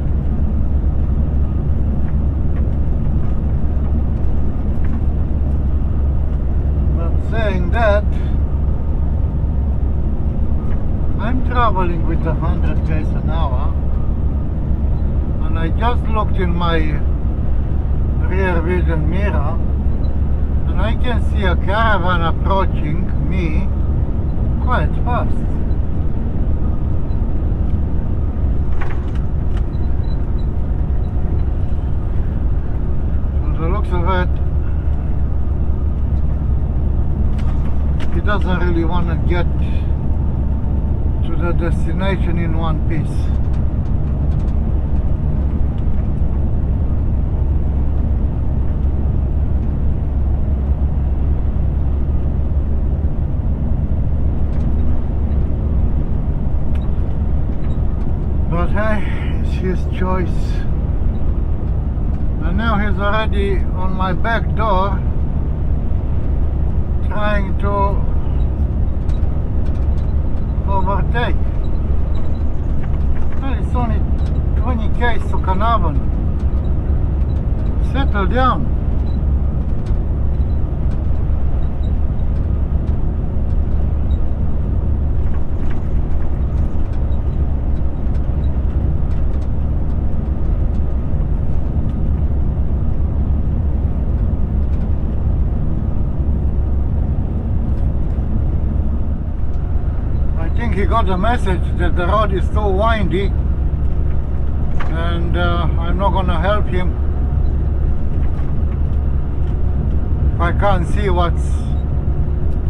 Saying that, I'm traveling with 100 km an hour, and I just looked in my rear vision mirror and I can see a caravan approaching me quite fast. From the looks of it, he doesn't really want to get to the destination in one piece. But hey, it's his choice. And now he's already on my back door, trying to overtake. Well, it's only 20 km to Carnarvon. Settle down. He got the message that the road is too windy and I'm not gonna help him. I can't see what's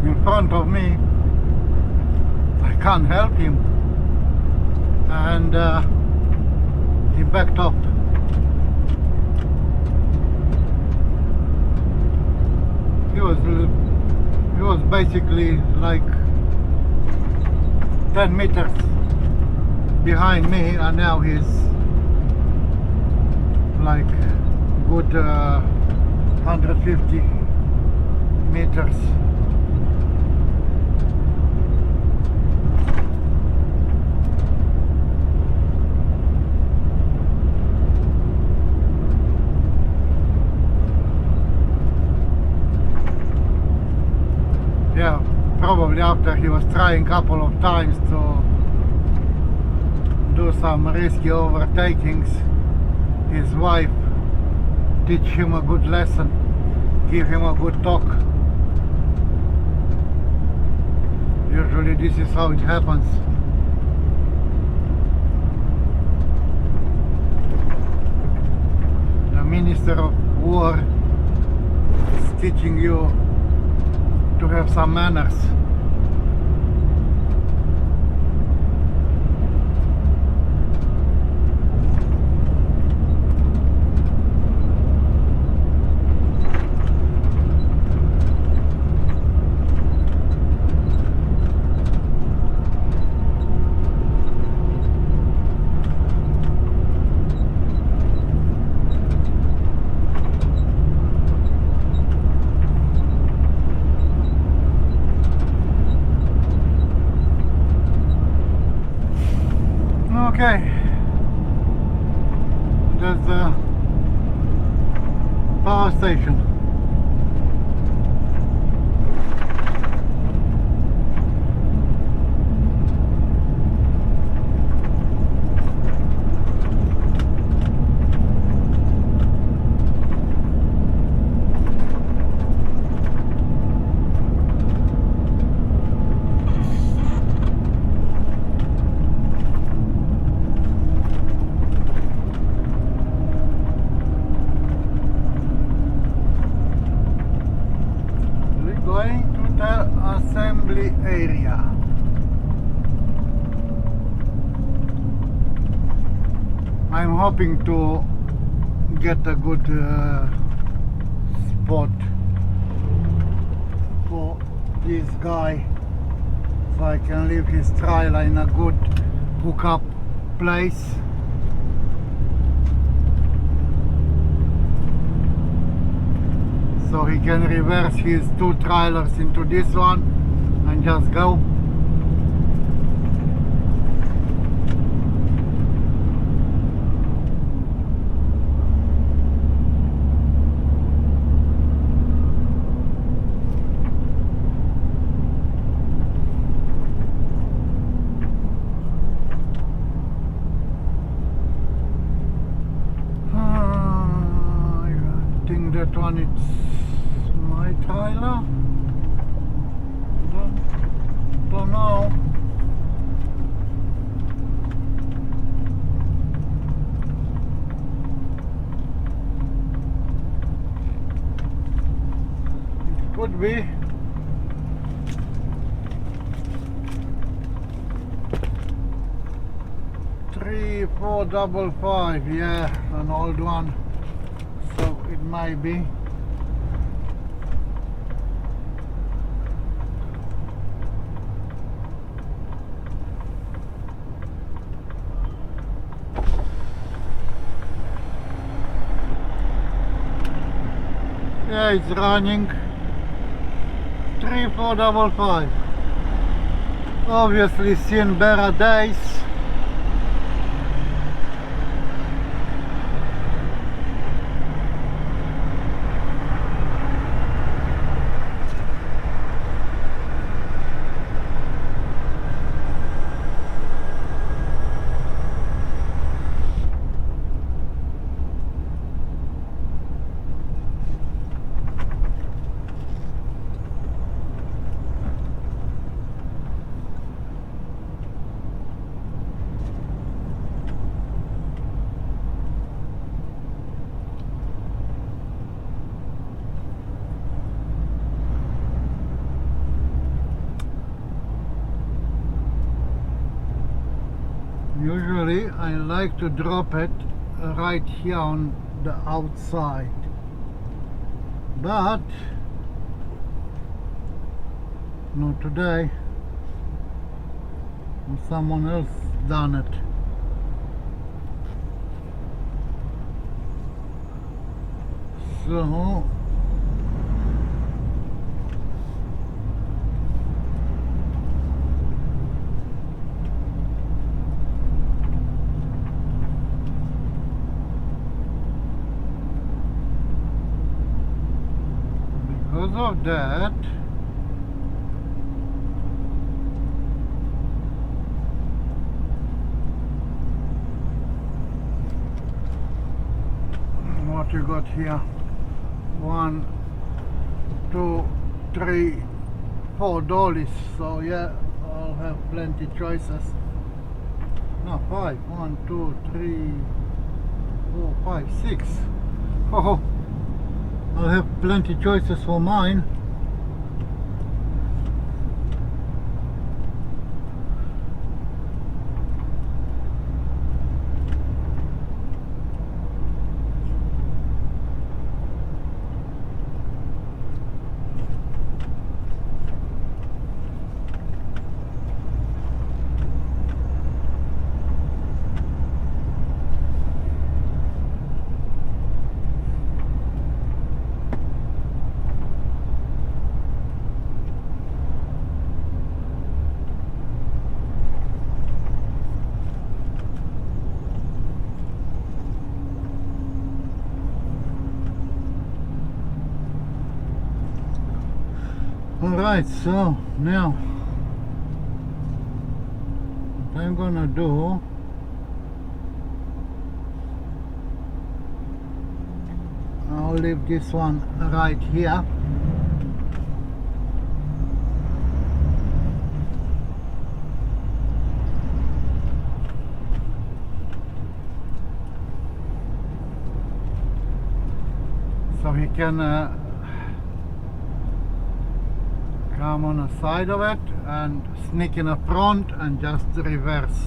in front of me. I can't help him, and he backed up. He was basically like 10 meters behind me, and now he's like good 150 meters. Yeah, probably after he was trying a couple of times to do some risky overtakings, his wife teach him a good lesson, give him a good talk. Usually this is how it happens. The Minister of War is teaching you to have some manners. Okay, there's the power station. Assembly area. I'm hoping to get a good spot for this guy, so I can leave his trailer in a good hookup place. So he can reverse his two trailers into this one and just go. I think that one it's my trailer. Don't know. It could be. Three, 4, 5, 5. Yeah, an old one. So it might be. Yeah, it's running 3, 4, 5, 5. Obviously seen better days. Usually I like to drop it right here on the outside, but not today. Someone else done it. So because of that, what you got here? 1, 2, 3, 4 dollies. So yeah, I'll have plenty choices. No, 5. 1, 2, 3, 4, 5, 6. Oh, I'll have plenty choices for mine. Alright, so now what I'm gonna do, I'll leave this one right here. So he can come on the side of it and sneak in the front and just reverse.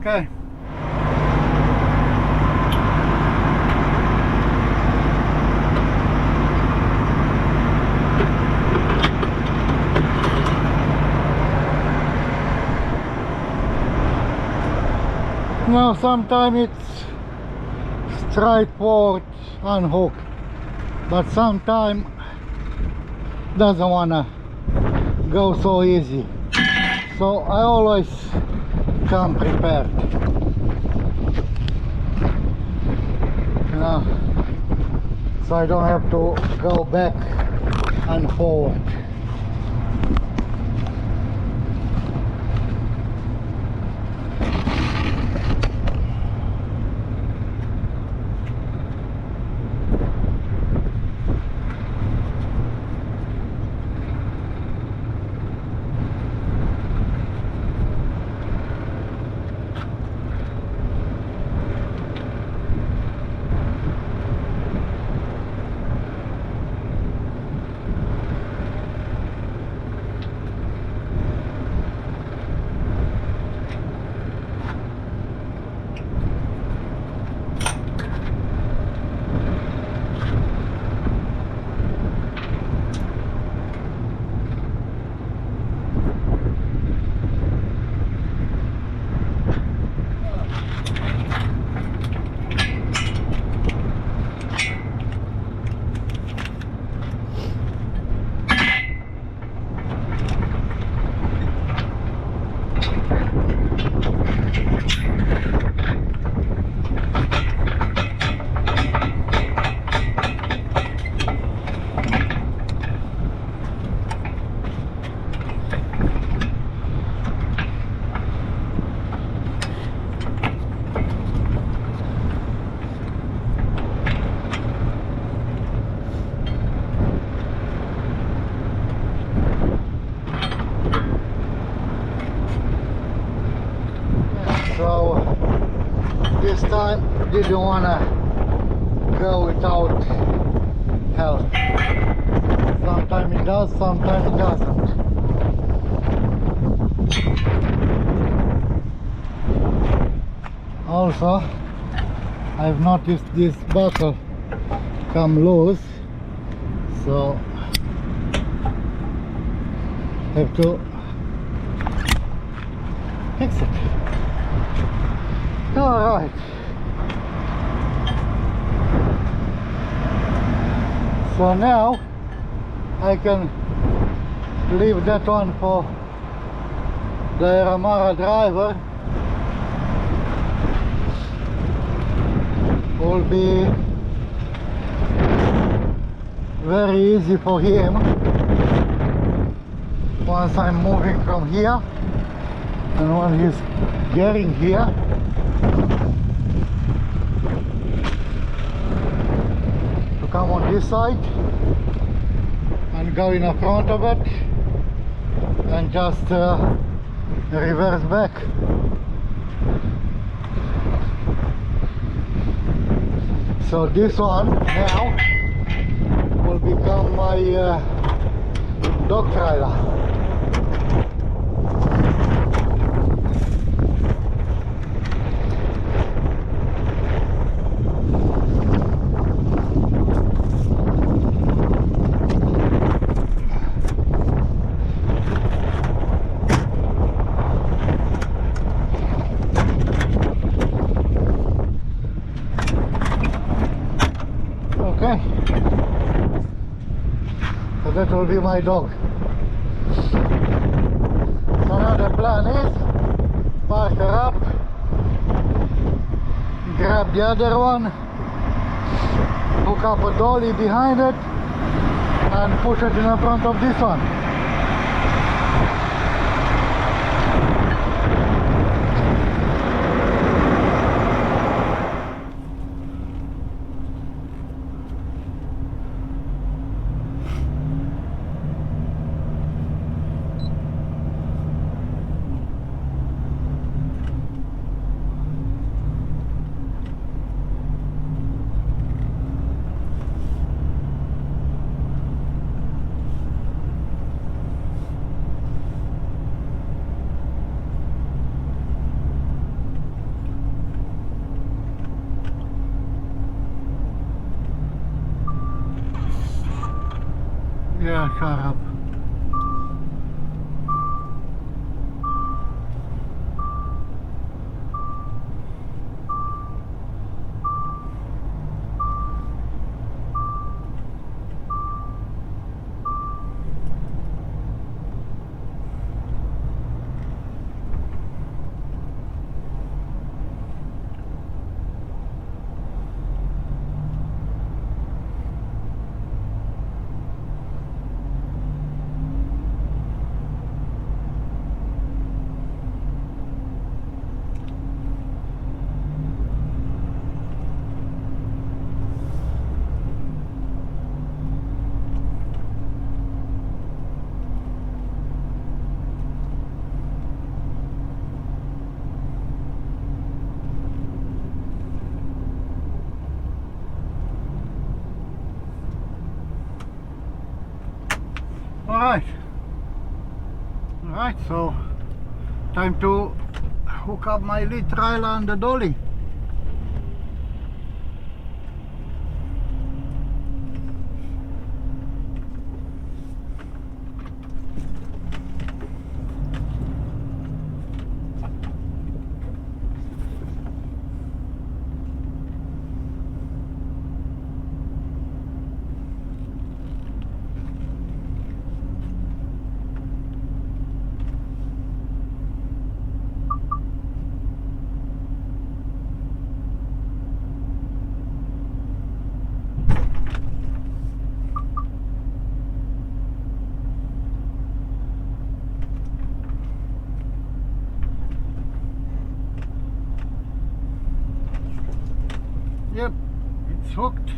Okay. Now sometimes it's straightforward unhook, but sometimes doesn't wanna go so easy. So I always come prepared. So I don't have to go back and forward. didn't wanna go without help. Sometimes it does, sometimes it doesn't. Also, I've noticed this buckle come loose, so have to fix it. Alright. So now I can leave that one for the Ramara driver. Will be very easy for him once I'm moving from here, and when he's getting here, to come on this side and go in the front of it and just reverse back. So this one now will become my dog trailer. Okay, so that will be my dog. So now the plan is park her up, grab the other one, hook up a dolly behind it and push it in the front of this one. Yeah, shut up. Alright, so time to hook up my lead trailer and the dolly. Yep, it's hooked.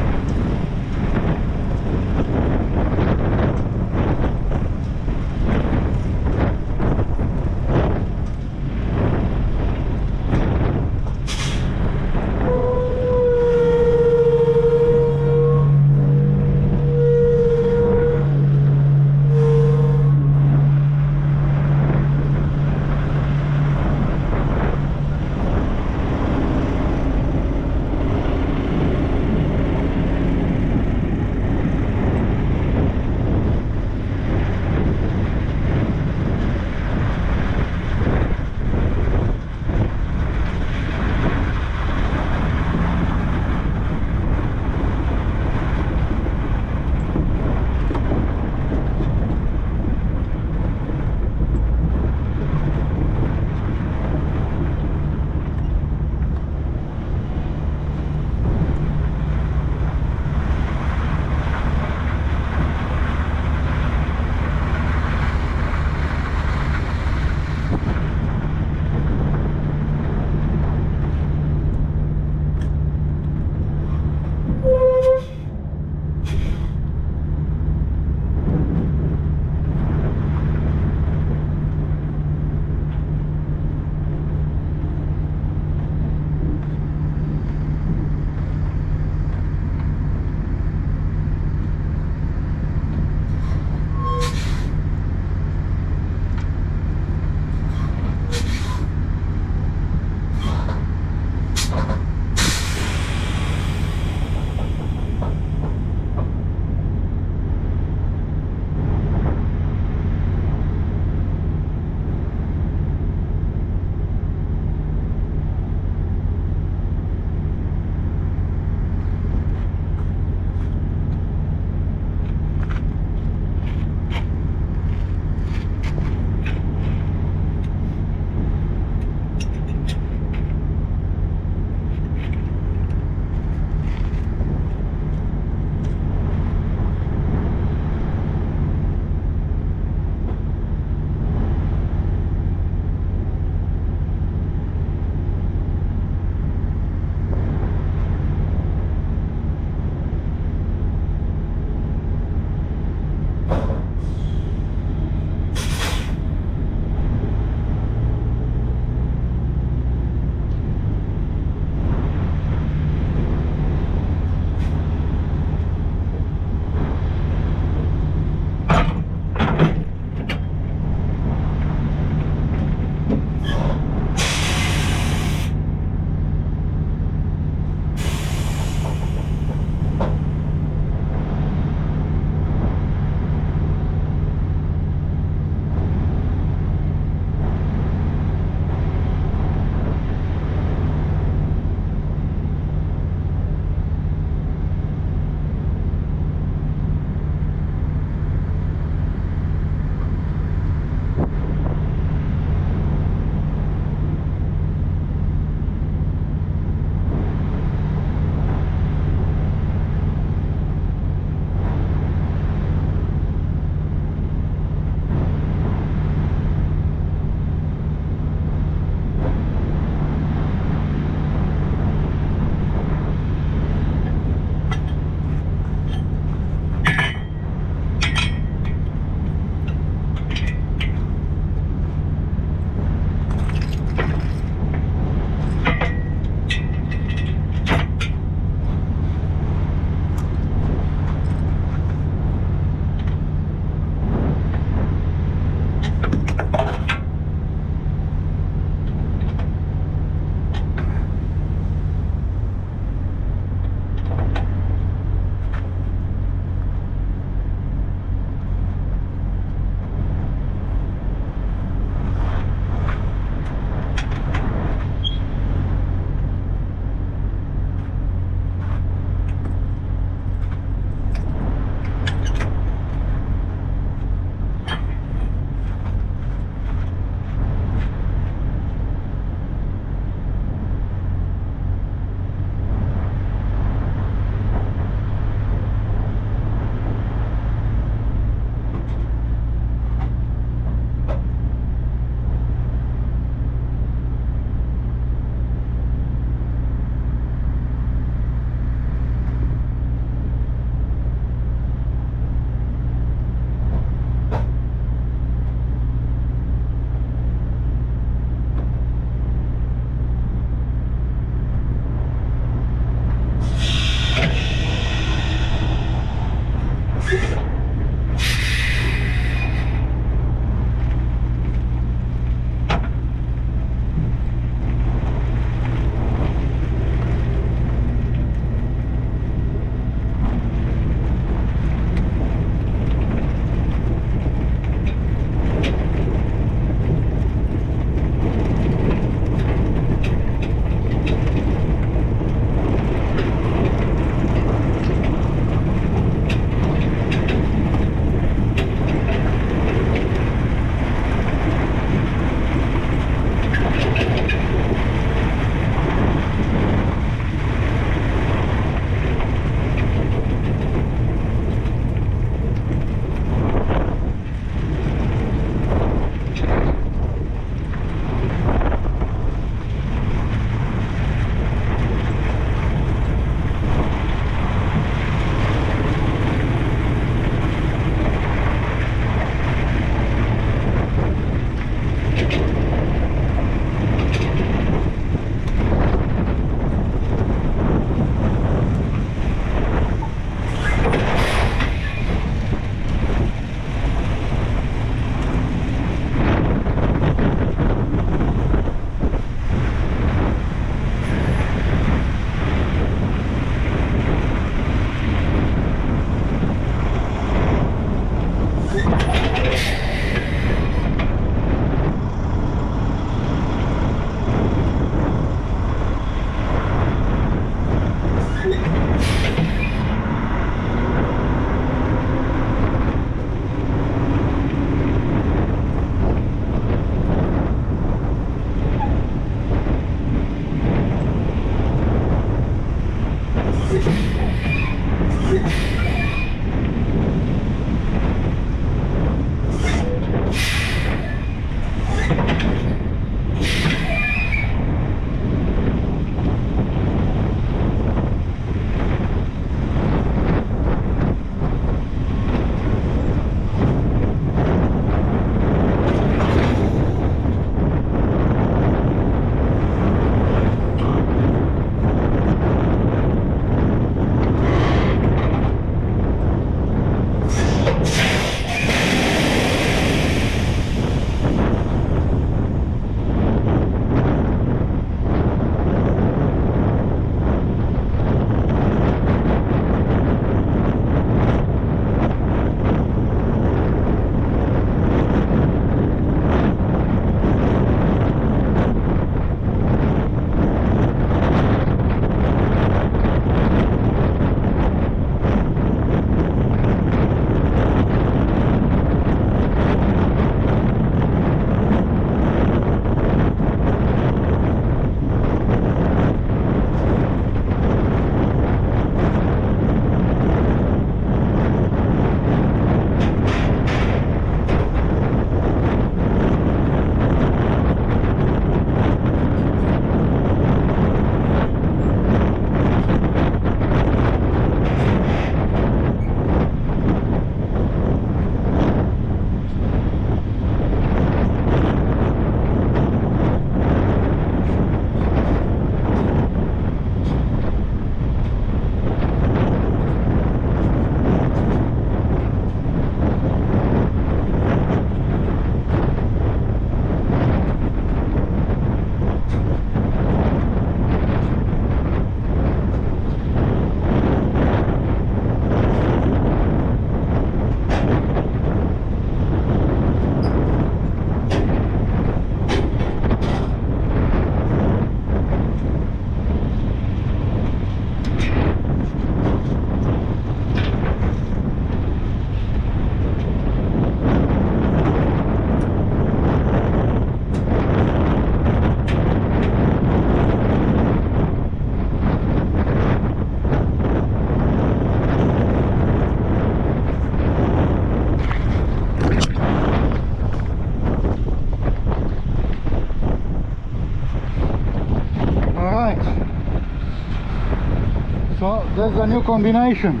So there's a new combination.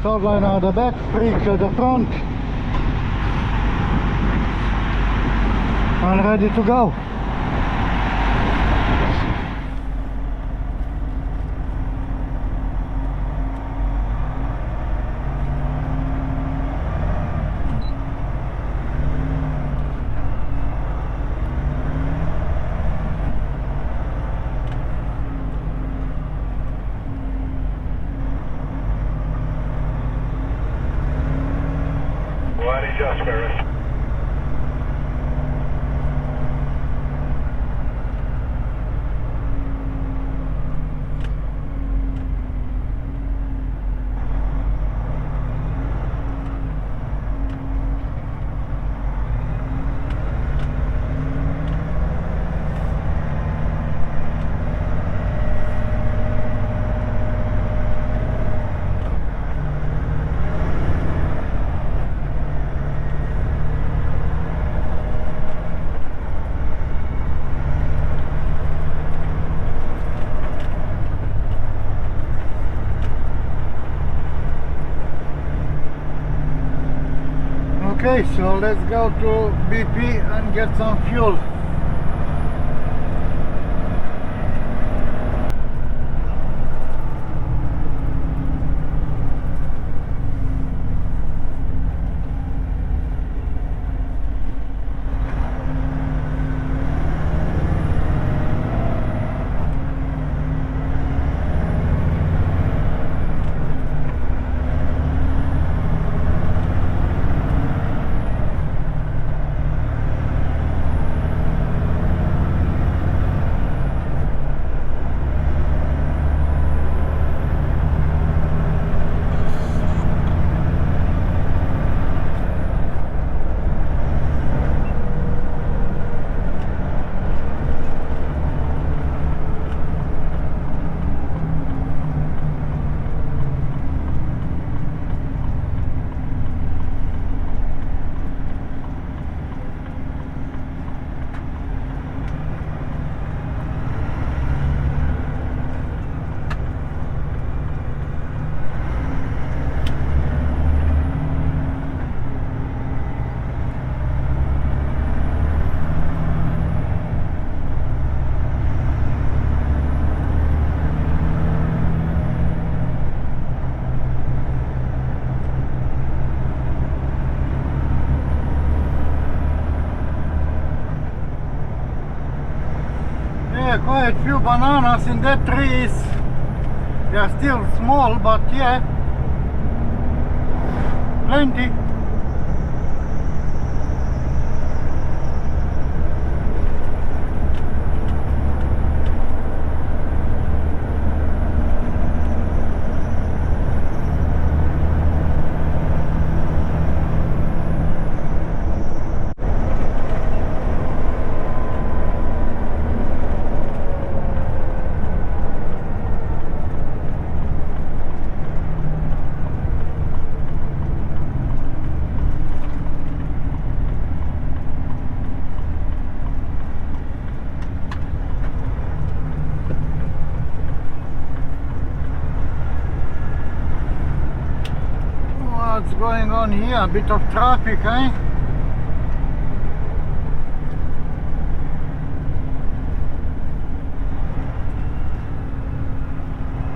Third line at the back, freak at the front, and ready to go. Just Ferris. Okay, so let's go to BP and get some fuel. Quite few bananas in that trees. They are still small, but yeah, plenty. What's going on here? A bit of traffic, eh?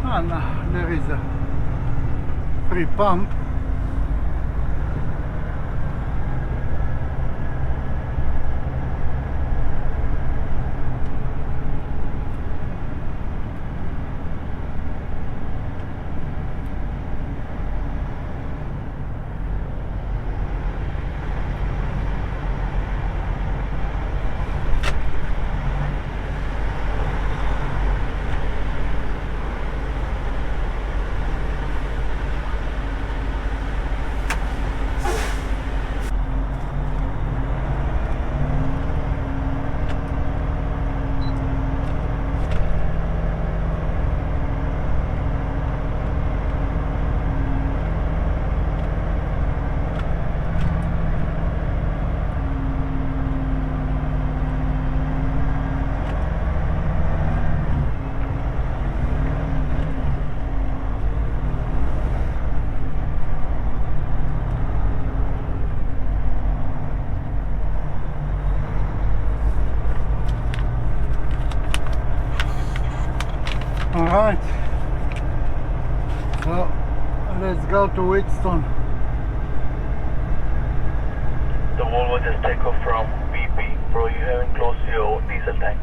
And there is a free pump. Alright, so let's go to Wheatstone. The Volvo just take off from BP. Bro, you haven't closed your diesel tank.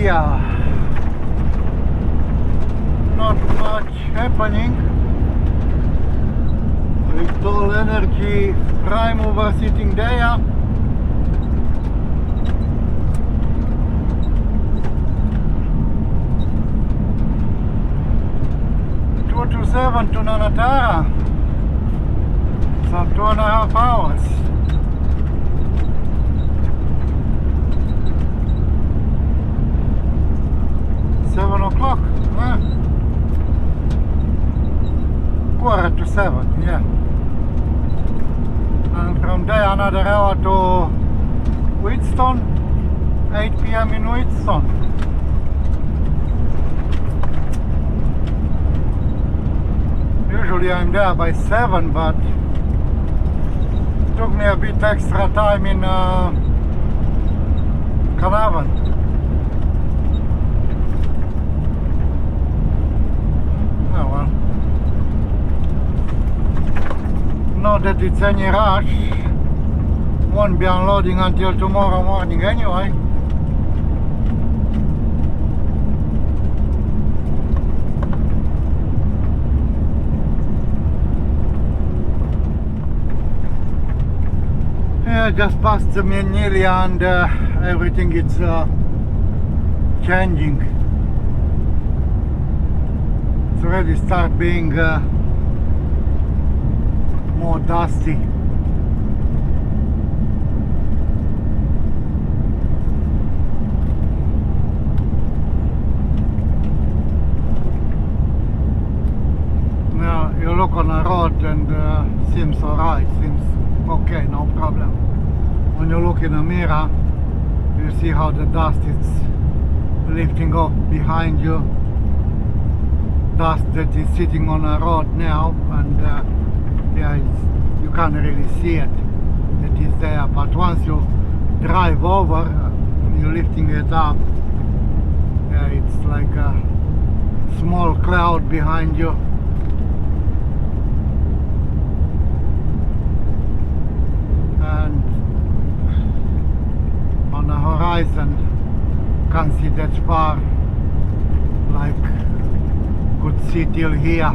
area. Not much happening. Little energy prime mover sitting there. To 7 to Nanatara, so 2.5 hours. to Wheatstone, 8 p.m. in Wheatstone. Usually I'm there by 7, but it took me a bit extra time in Carnarvon. Oh well. Not that it's any rush. Won't be unloading until tomorrow morning anyway. Yeah, just past the Menilia and everything is changing. It's already start being more dusty. Now you look on the road and seems alright, seems okay, no problem. When you look in the mirror, you see how the dust is lifting off behind you. Dust that is sitting on the road now, and yeah, you can't really see it, it is there, but once you drive over, you're lifting it up, yeah, it's like a small cloud behind you. And on the horizon, can't see that far, like could see till here.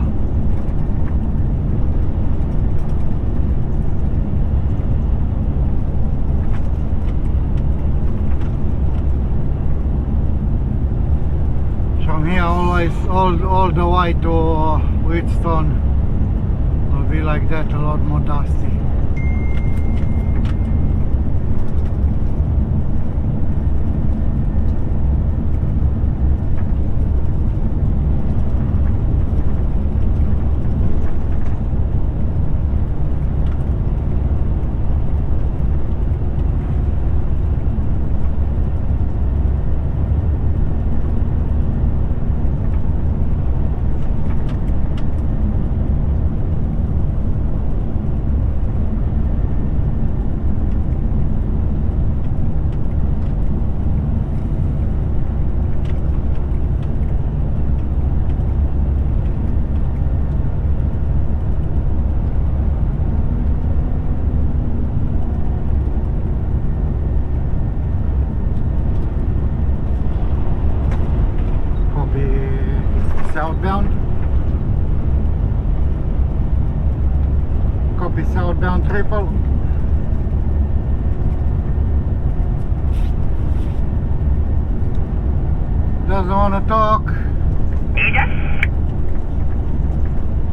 From here always all the way to Wheatstone will be like that, a lot more dusty. Southbound. Copy southbound triple. Doesn't want to talk.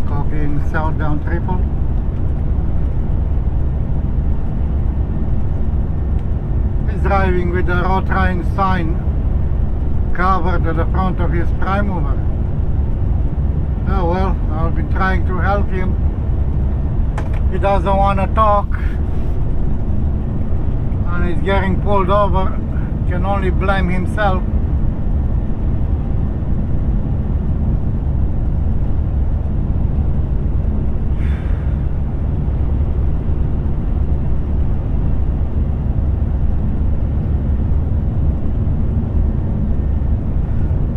Copying southbound triple. He's driving with the road train sign covered at the front of his prime mover. Oh well, I've been trying to help him. He doesn't want to talk and he's getting pulled over. Can only blame himself.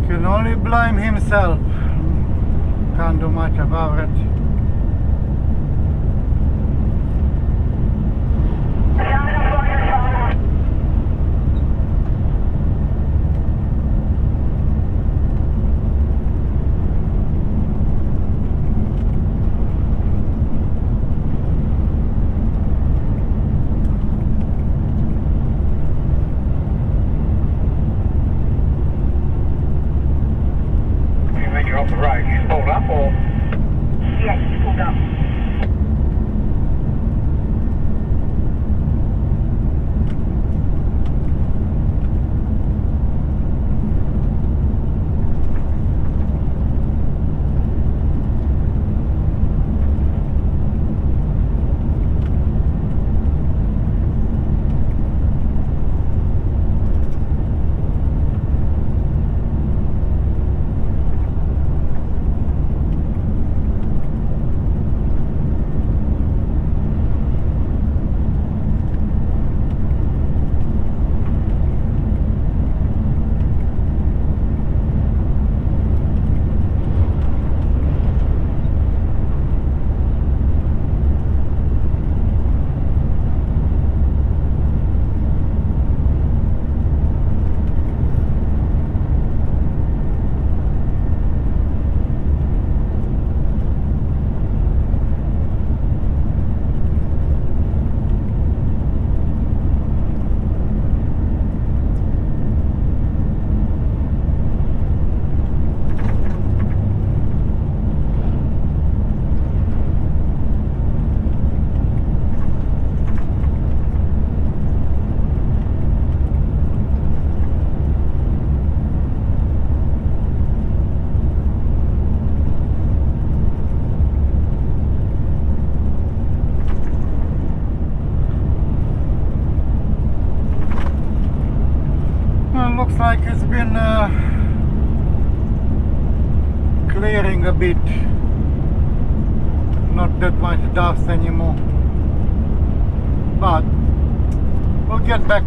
Can only blame himself. Can't do much about it. You mean you're off the road? You pulled up or? looks like it's been clearing a bit. Not that much dust anymore. But we'll get back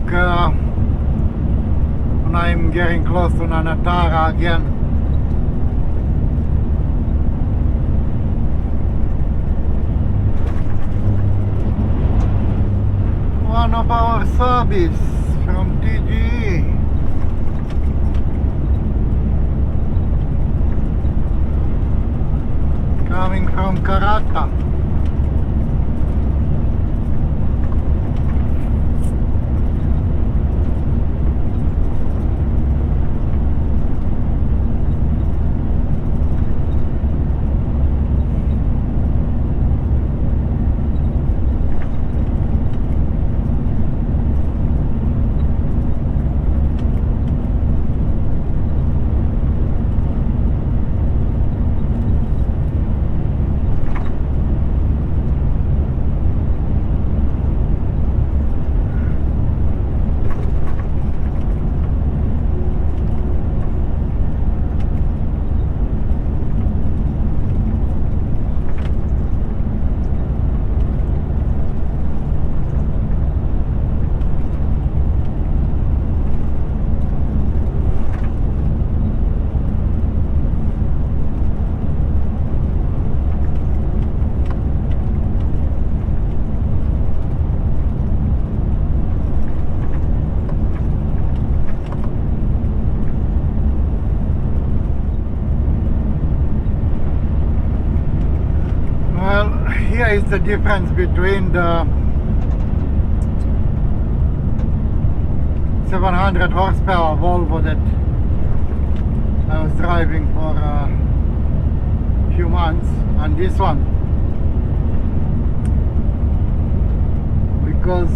when I'm getting close to Nanatara again. One of our subbies from TGE. Coming from Karata. Here is the difference between the 700 horsepower Volvo that I was driving for a few months and this one, because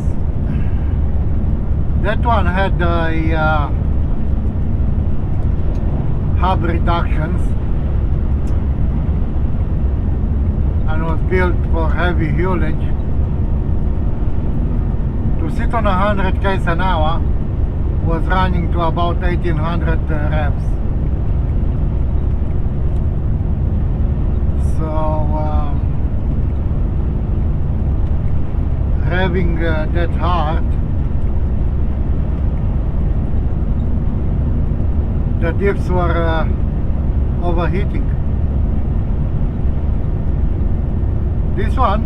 that one had a hub reductions and was built for heavy haulage. To sit on 100 km an hour was running to about 1800 revs. So revving that hard, the diffs were overheating. This one,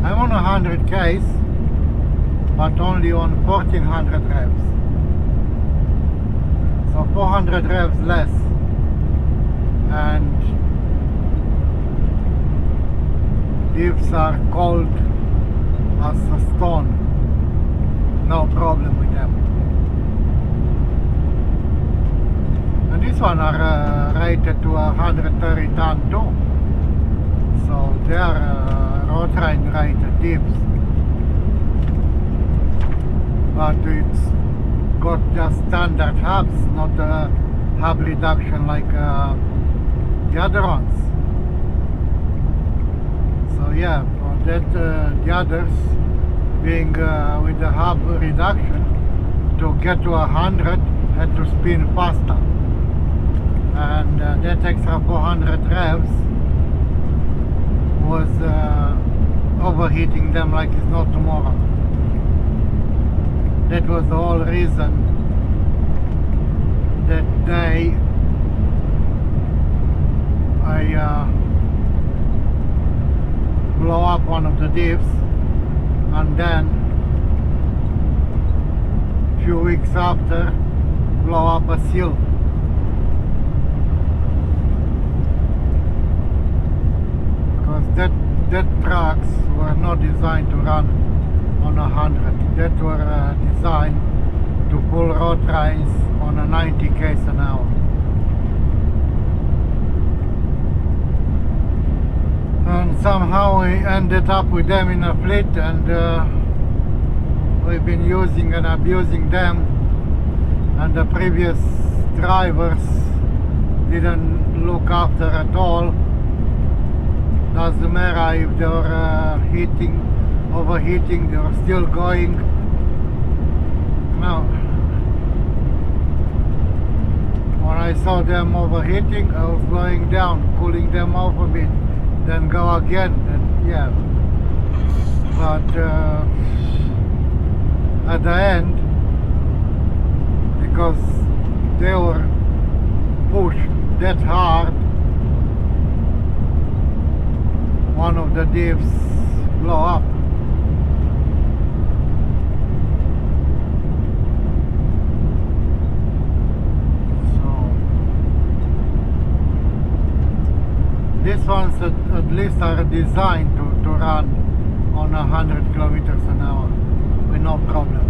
I'm on 100 k's, but only on 1400 revs. So 400 revs less, and diffs are cold as a stone. No problem with them. And this one are rated to 130 ton too. So they are road train rated diffs, but it's got just standard hubs, not a hub reduction like the other ones. So yeah, for that the others being with the hub reduction, to get to 100 had to spin faster, and that extra 400 revs was overheating them like it's not tomorrow. That was the whole reason that day I blow up one of the diffs, and then few weeks after blow up a seal. That trucks were not designed to run on 100. That were designed to pull road trains on a 90 km an hour. And somehow we ended up with them in a fleet, and we've been using and abusing them, and the previous drivers didn't look after at all. Doesn't matter if they were overheating, they were still going. No, I saw them overheating, I was slowing down, cooling them off a bit, then go again, and yeah. But at the end, because they were pushed that hard, one of the divs blow up. These ones at least are designed to run on 100 kilometers an hour with no problems.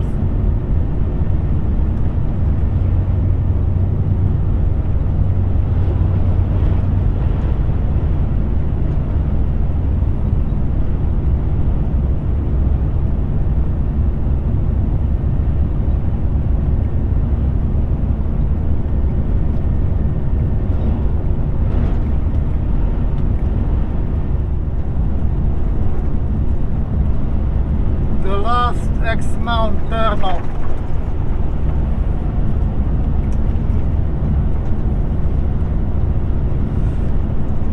Mount Turno.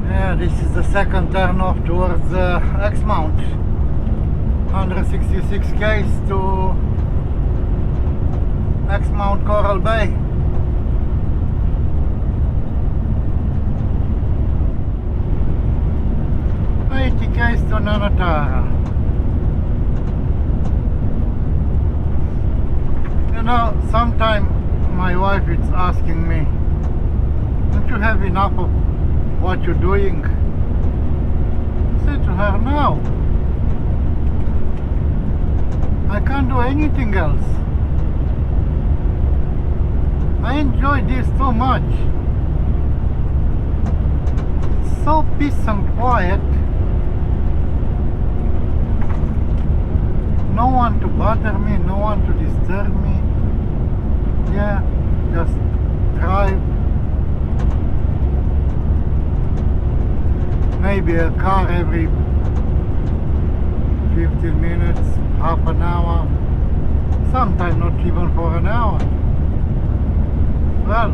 Yeah, this is the second turn off towards X Mount. 166 k's to X Mount Coral Bay. K's to Nanatara. You know, sometimes my wife is asking me, don't you have enough of what you're doing? I say to her, no. I can't do anything else. I enjoy this so much. It's so peace and quiet. No one to bother me, no one to disturb me. Yeah, just drive. Maybe a car every 15 minutes, half an hour, sometimes not even for an hour. Well,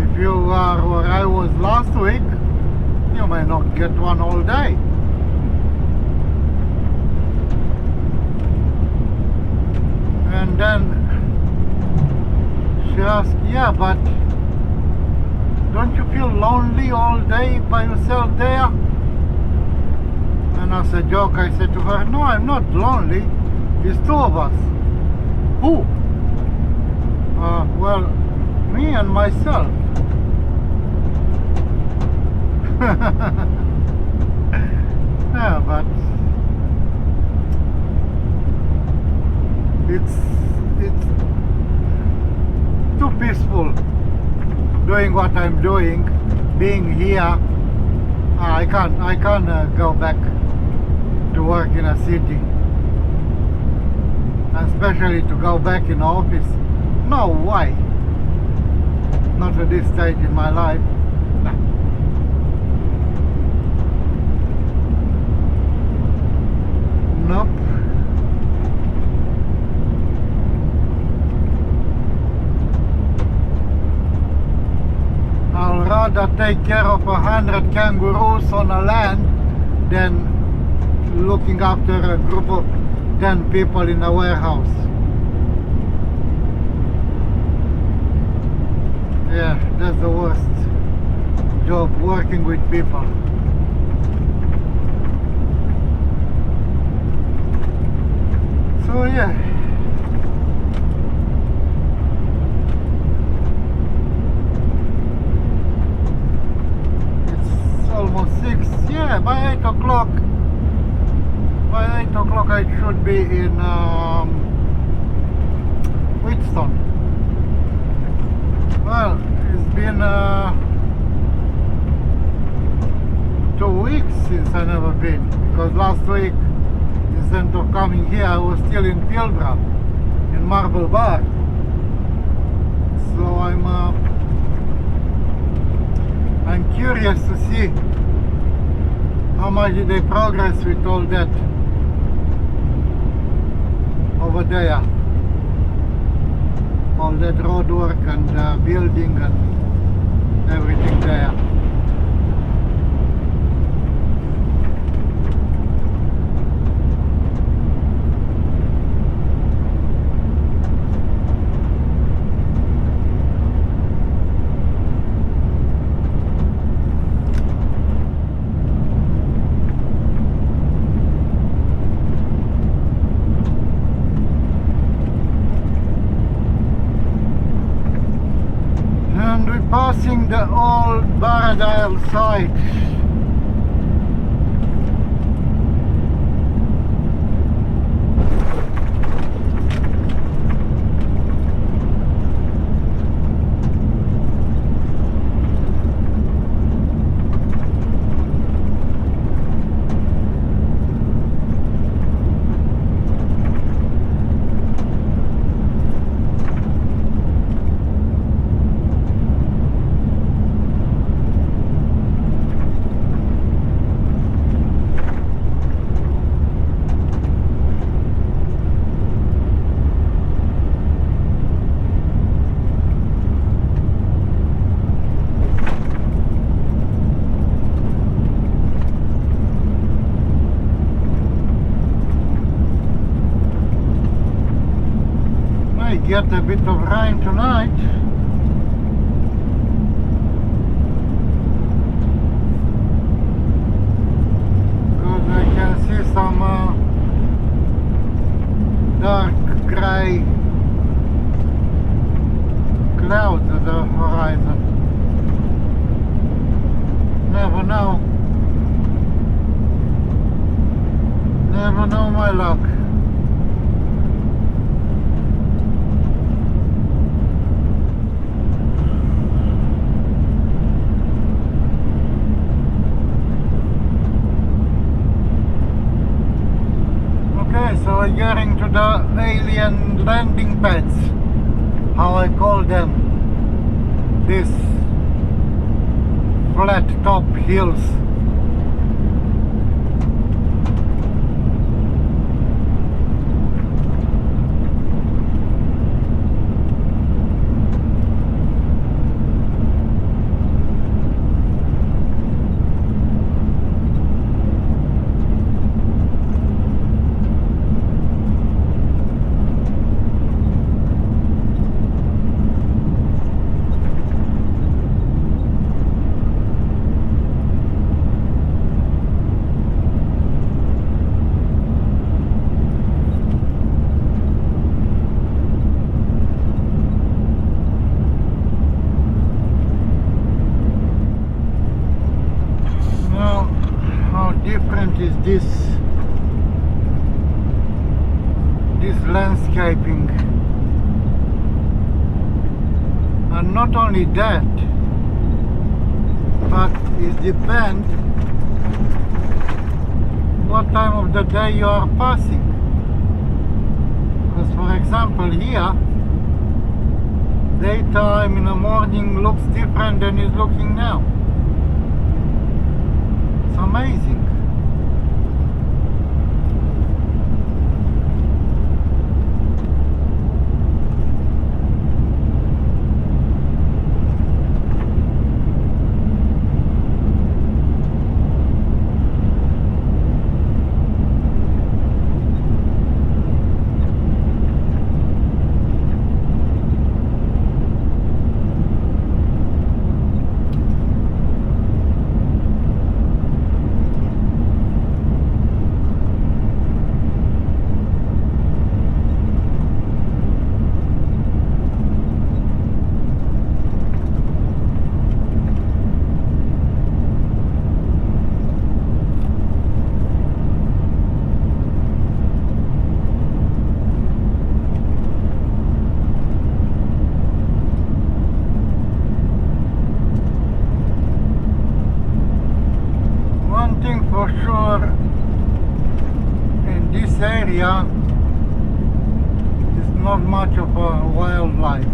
if you are where I was last week, you may not get one all day. And then she asked, yeah, but don't you feel lonely all day by yourself there? And as a joke I said to her, no, I'm not lonely, it's two of us. Who? Well, me and myself. Yeah, but it's too peaceful doing what I'm doing, being here. I can't go back to work in a city, especially to go back in office. No way. Not at this stage in my life. Nah. Nope. I'll rather take care of 100 kangaroos on a land than looking after a group of 10 people in a warehouse. Yeah, that's the worst job, working with people. So yeah. It's almost 6. Yeah, by 8 o'clock. By 8 o'clock I should be in Wheatstone. Well, it's been 2 weeks since I never been, because last week instead of coming here I was still in Pilbara, in Marble Bar. So I'm curious to see how much did they progress with all that over there. all that road work and building and everything there. And we're passing the old Baradile site. Get a bit of rain tonight. Because I can see some dark grey clouds at the horizon. Never know. Never know, my luck. So we're getting to the alien landing pads, how I call them, these flat top hills. Different is this landscaping, and not only that, but it depends what time of the day you are passing. Because for example here, daytime in the morning looks different than it's looking now. It's amazing. For sure, in this area is not much of a wildlife.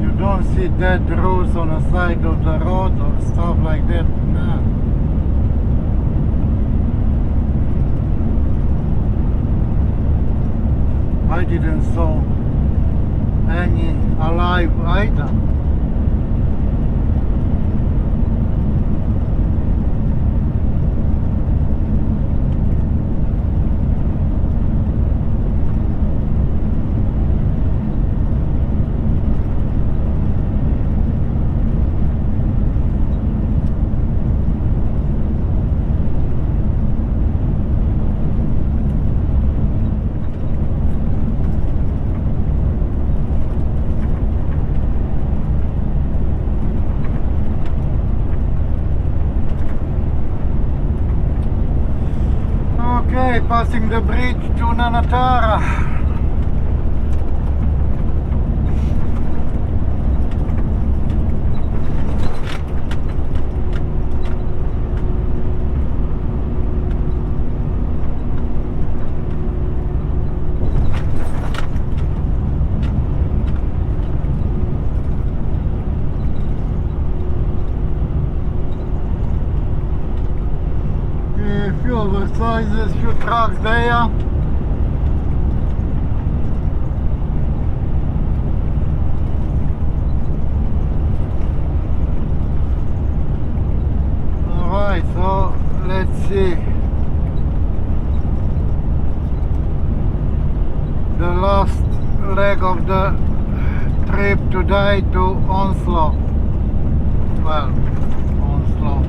You don't see see dead rows on the side of the road or stuff like that. Nah. I didn't saw any alive either. Okay, passing the bridge to Nanatara. Few oversizes, few trucks there. Alright, so let's see. The last leg of the trip today to Onslow. Well, Onslow.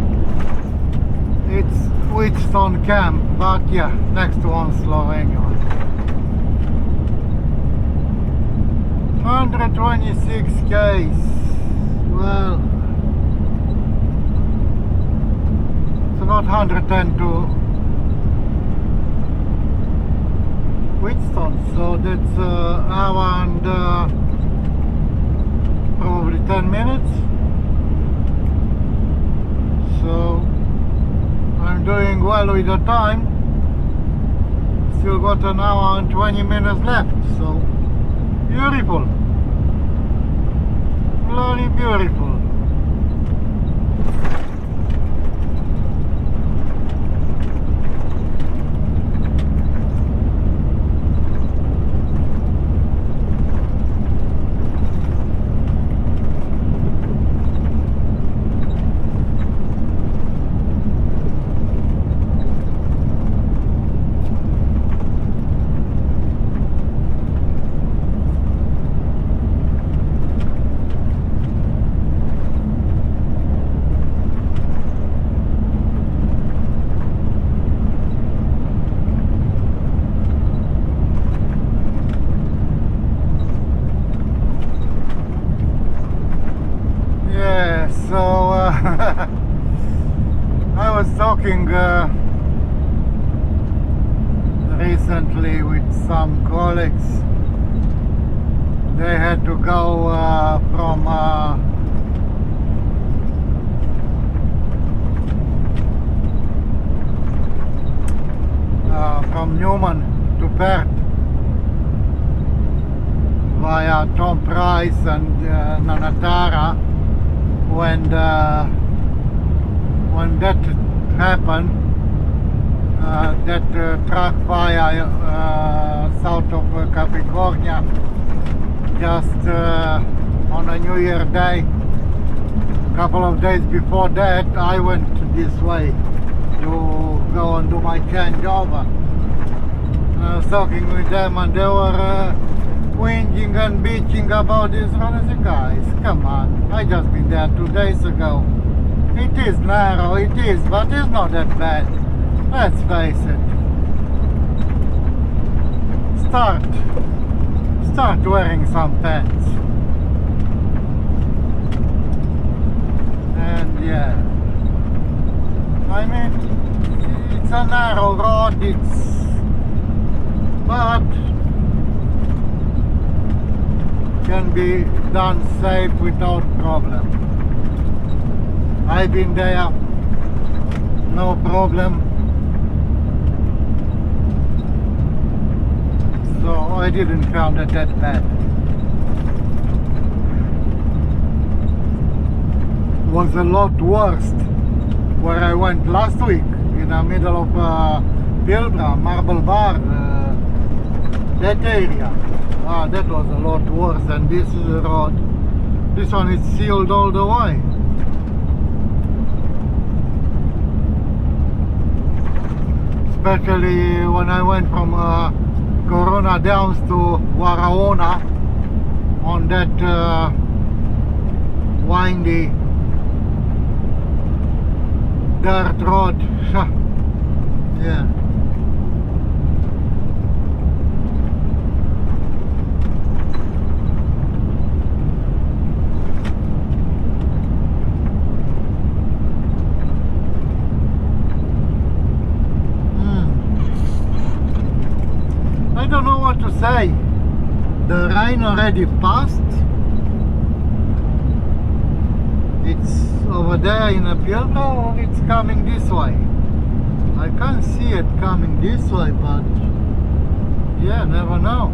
It's Wheatstone Camp, but yeah, next to Onslow anyway. 126 k's. Well, it's about 110 to Wheatstone, so that's hour and probably 10 minutes. So I'm doing well with the time. Still got an hour and 20 minutes left, so beautiful. Bloody beautiful. I was talking recently with some colleagues. They had to go from Newman to Perth via Tom Price and Nanatara. When that happened, that truck fire south of Capricornia, just on a New Year day, a couple of days before that, I went this way to go and do my changeover. I was talking with them and they were whinging and bitching about this. I said, guys, come on, I just been there 2 days ago. It is narrow, it is, but it's not that bad. Let's face it. Start wearing some pants. And yeah, I mean, it's a narrow road, but can be done safe without problem. I've been there, no problem. So I didn't find it that bad. was a lot worse where I went last week in the middle of Pilbara, Marble Bar, that area. That was a lot worse than this road. This one is sealed all the way. Especially when I went from Corona Downs to Waraona on that windy dirt road. Yeah. I don't know what to say. The rain already passed. It's over there in a Pilbara, or it's coming this way. I can't see it coming this way, but yeah, never know.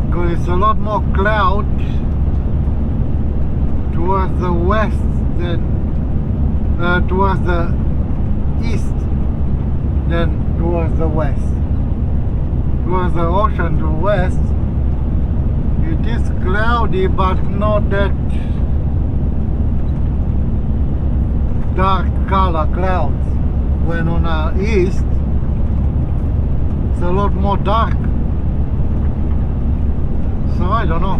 Because it's a lot more cloud towards the west than towards the east than towards the west. Towards the ocean to west, it is cloudy, but not that dark color clouds. When on the east, it's a lot more dark. So I don't know.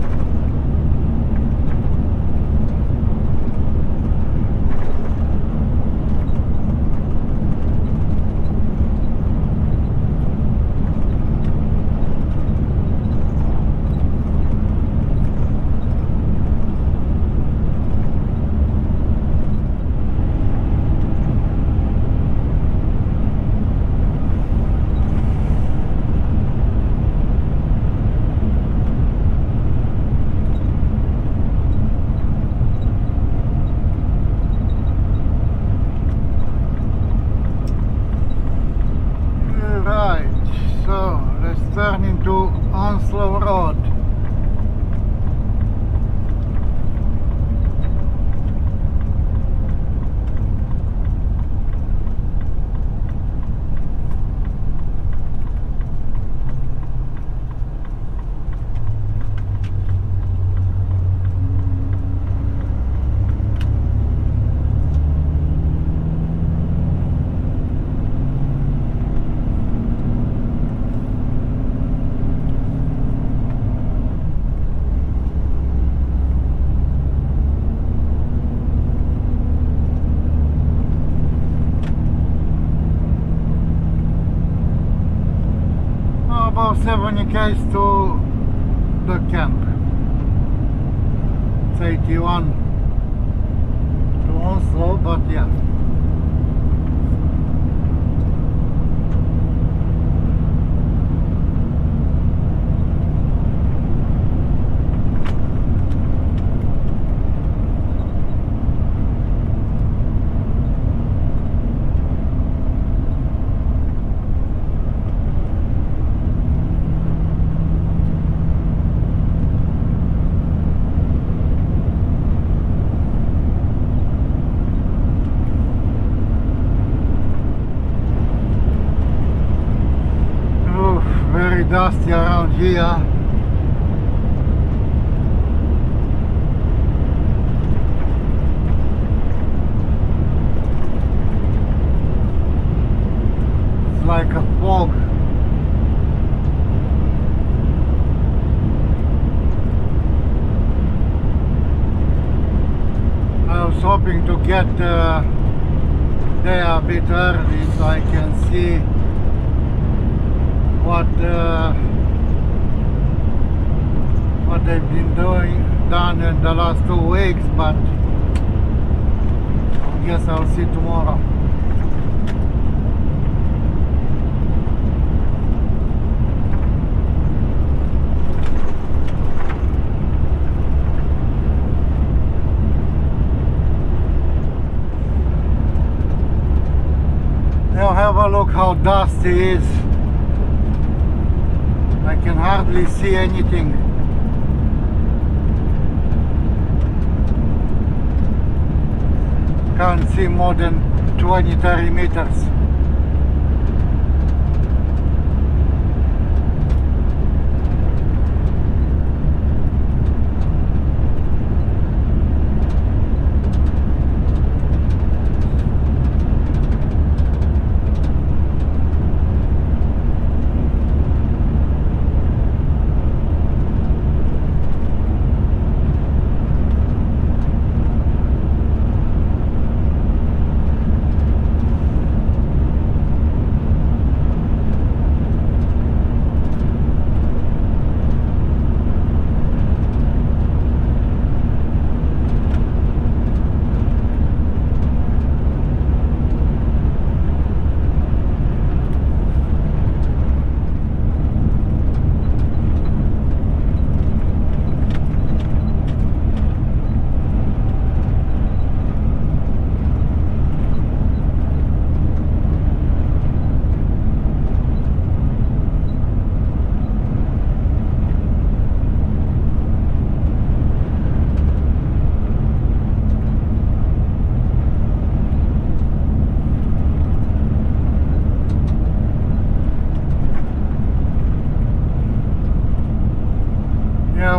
Turn into Onslow Road. About 70 km to the camp. It's 81 to Onslow, but yeah. Dusty around here. It's like a fog. I was hoping to get there a bit early so I can see what they've been done in the last 2 weeks, but I guess I'll see tomorrow. They'll have a a look how dusty it is. I can hardly see anything. Can't see more than 20-30 meters.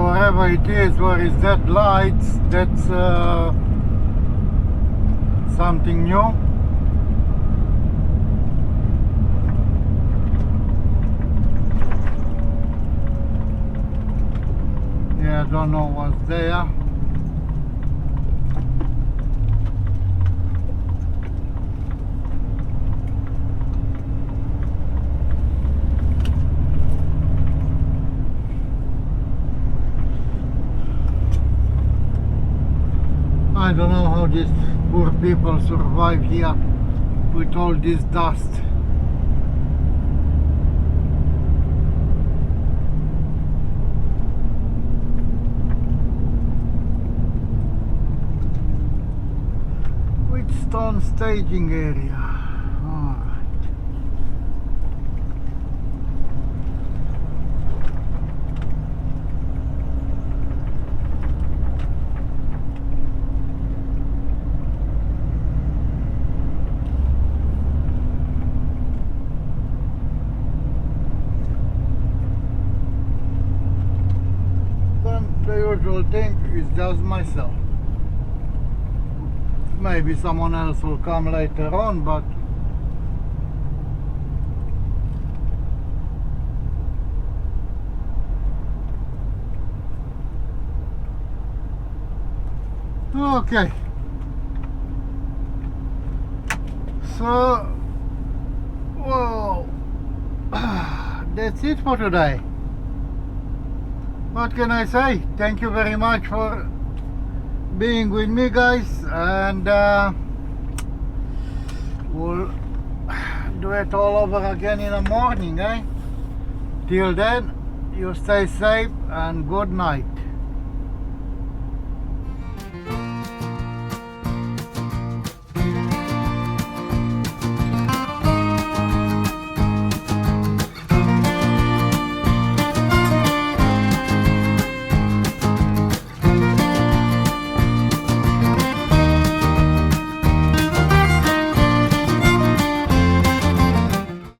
Wherever it is, where is that lights, that's something new. Yeah, I don't know what's there. I don't know how these poor people survive here with all this dust. Wheatstone staging area. The usual thing is just myself. Maybe someone else will come later on, but okay. So, whoa, that's it for today. What can I say? Thank you very much for being with me, guys, and we'll do it all over again in the morning, eh? Till then, you stay safe and good night.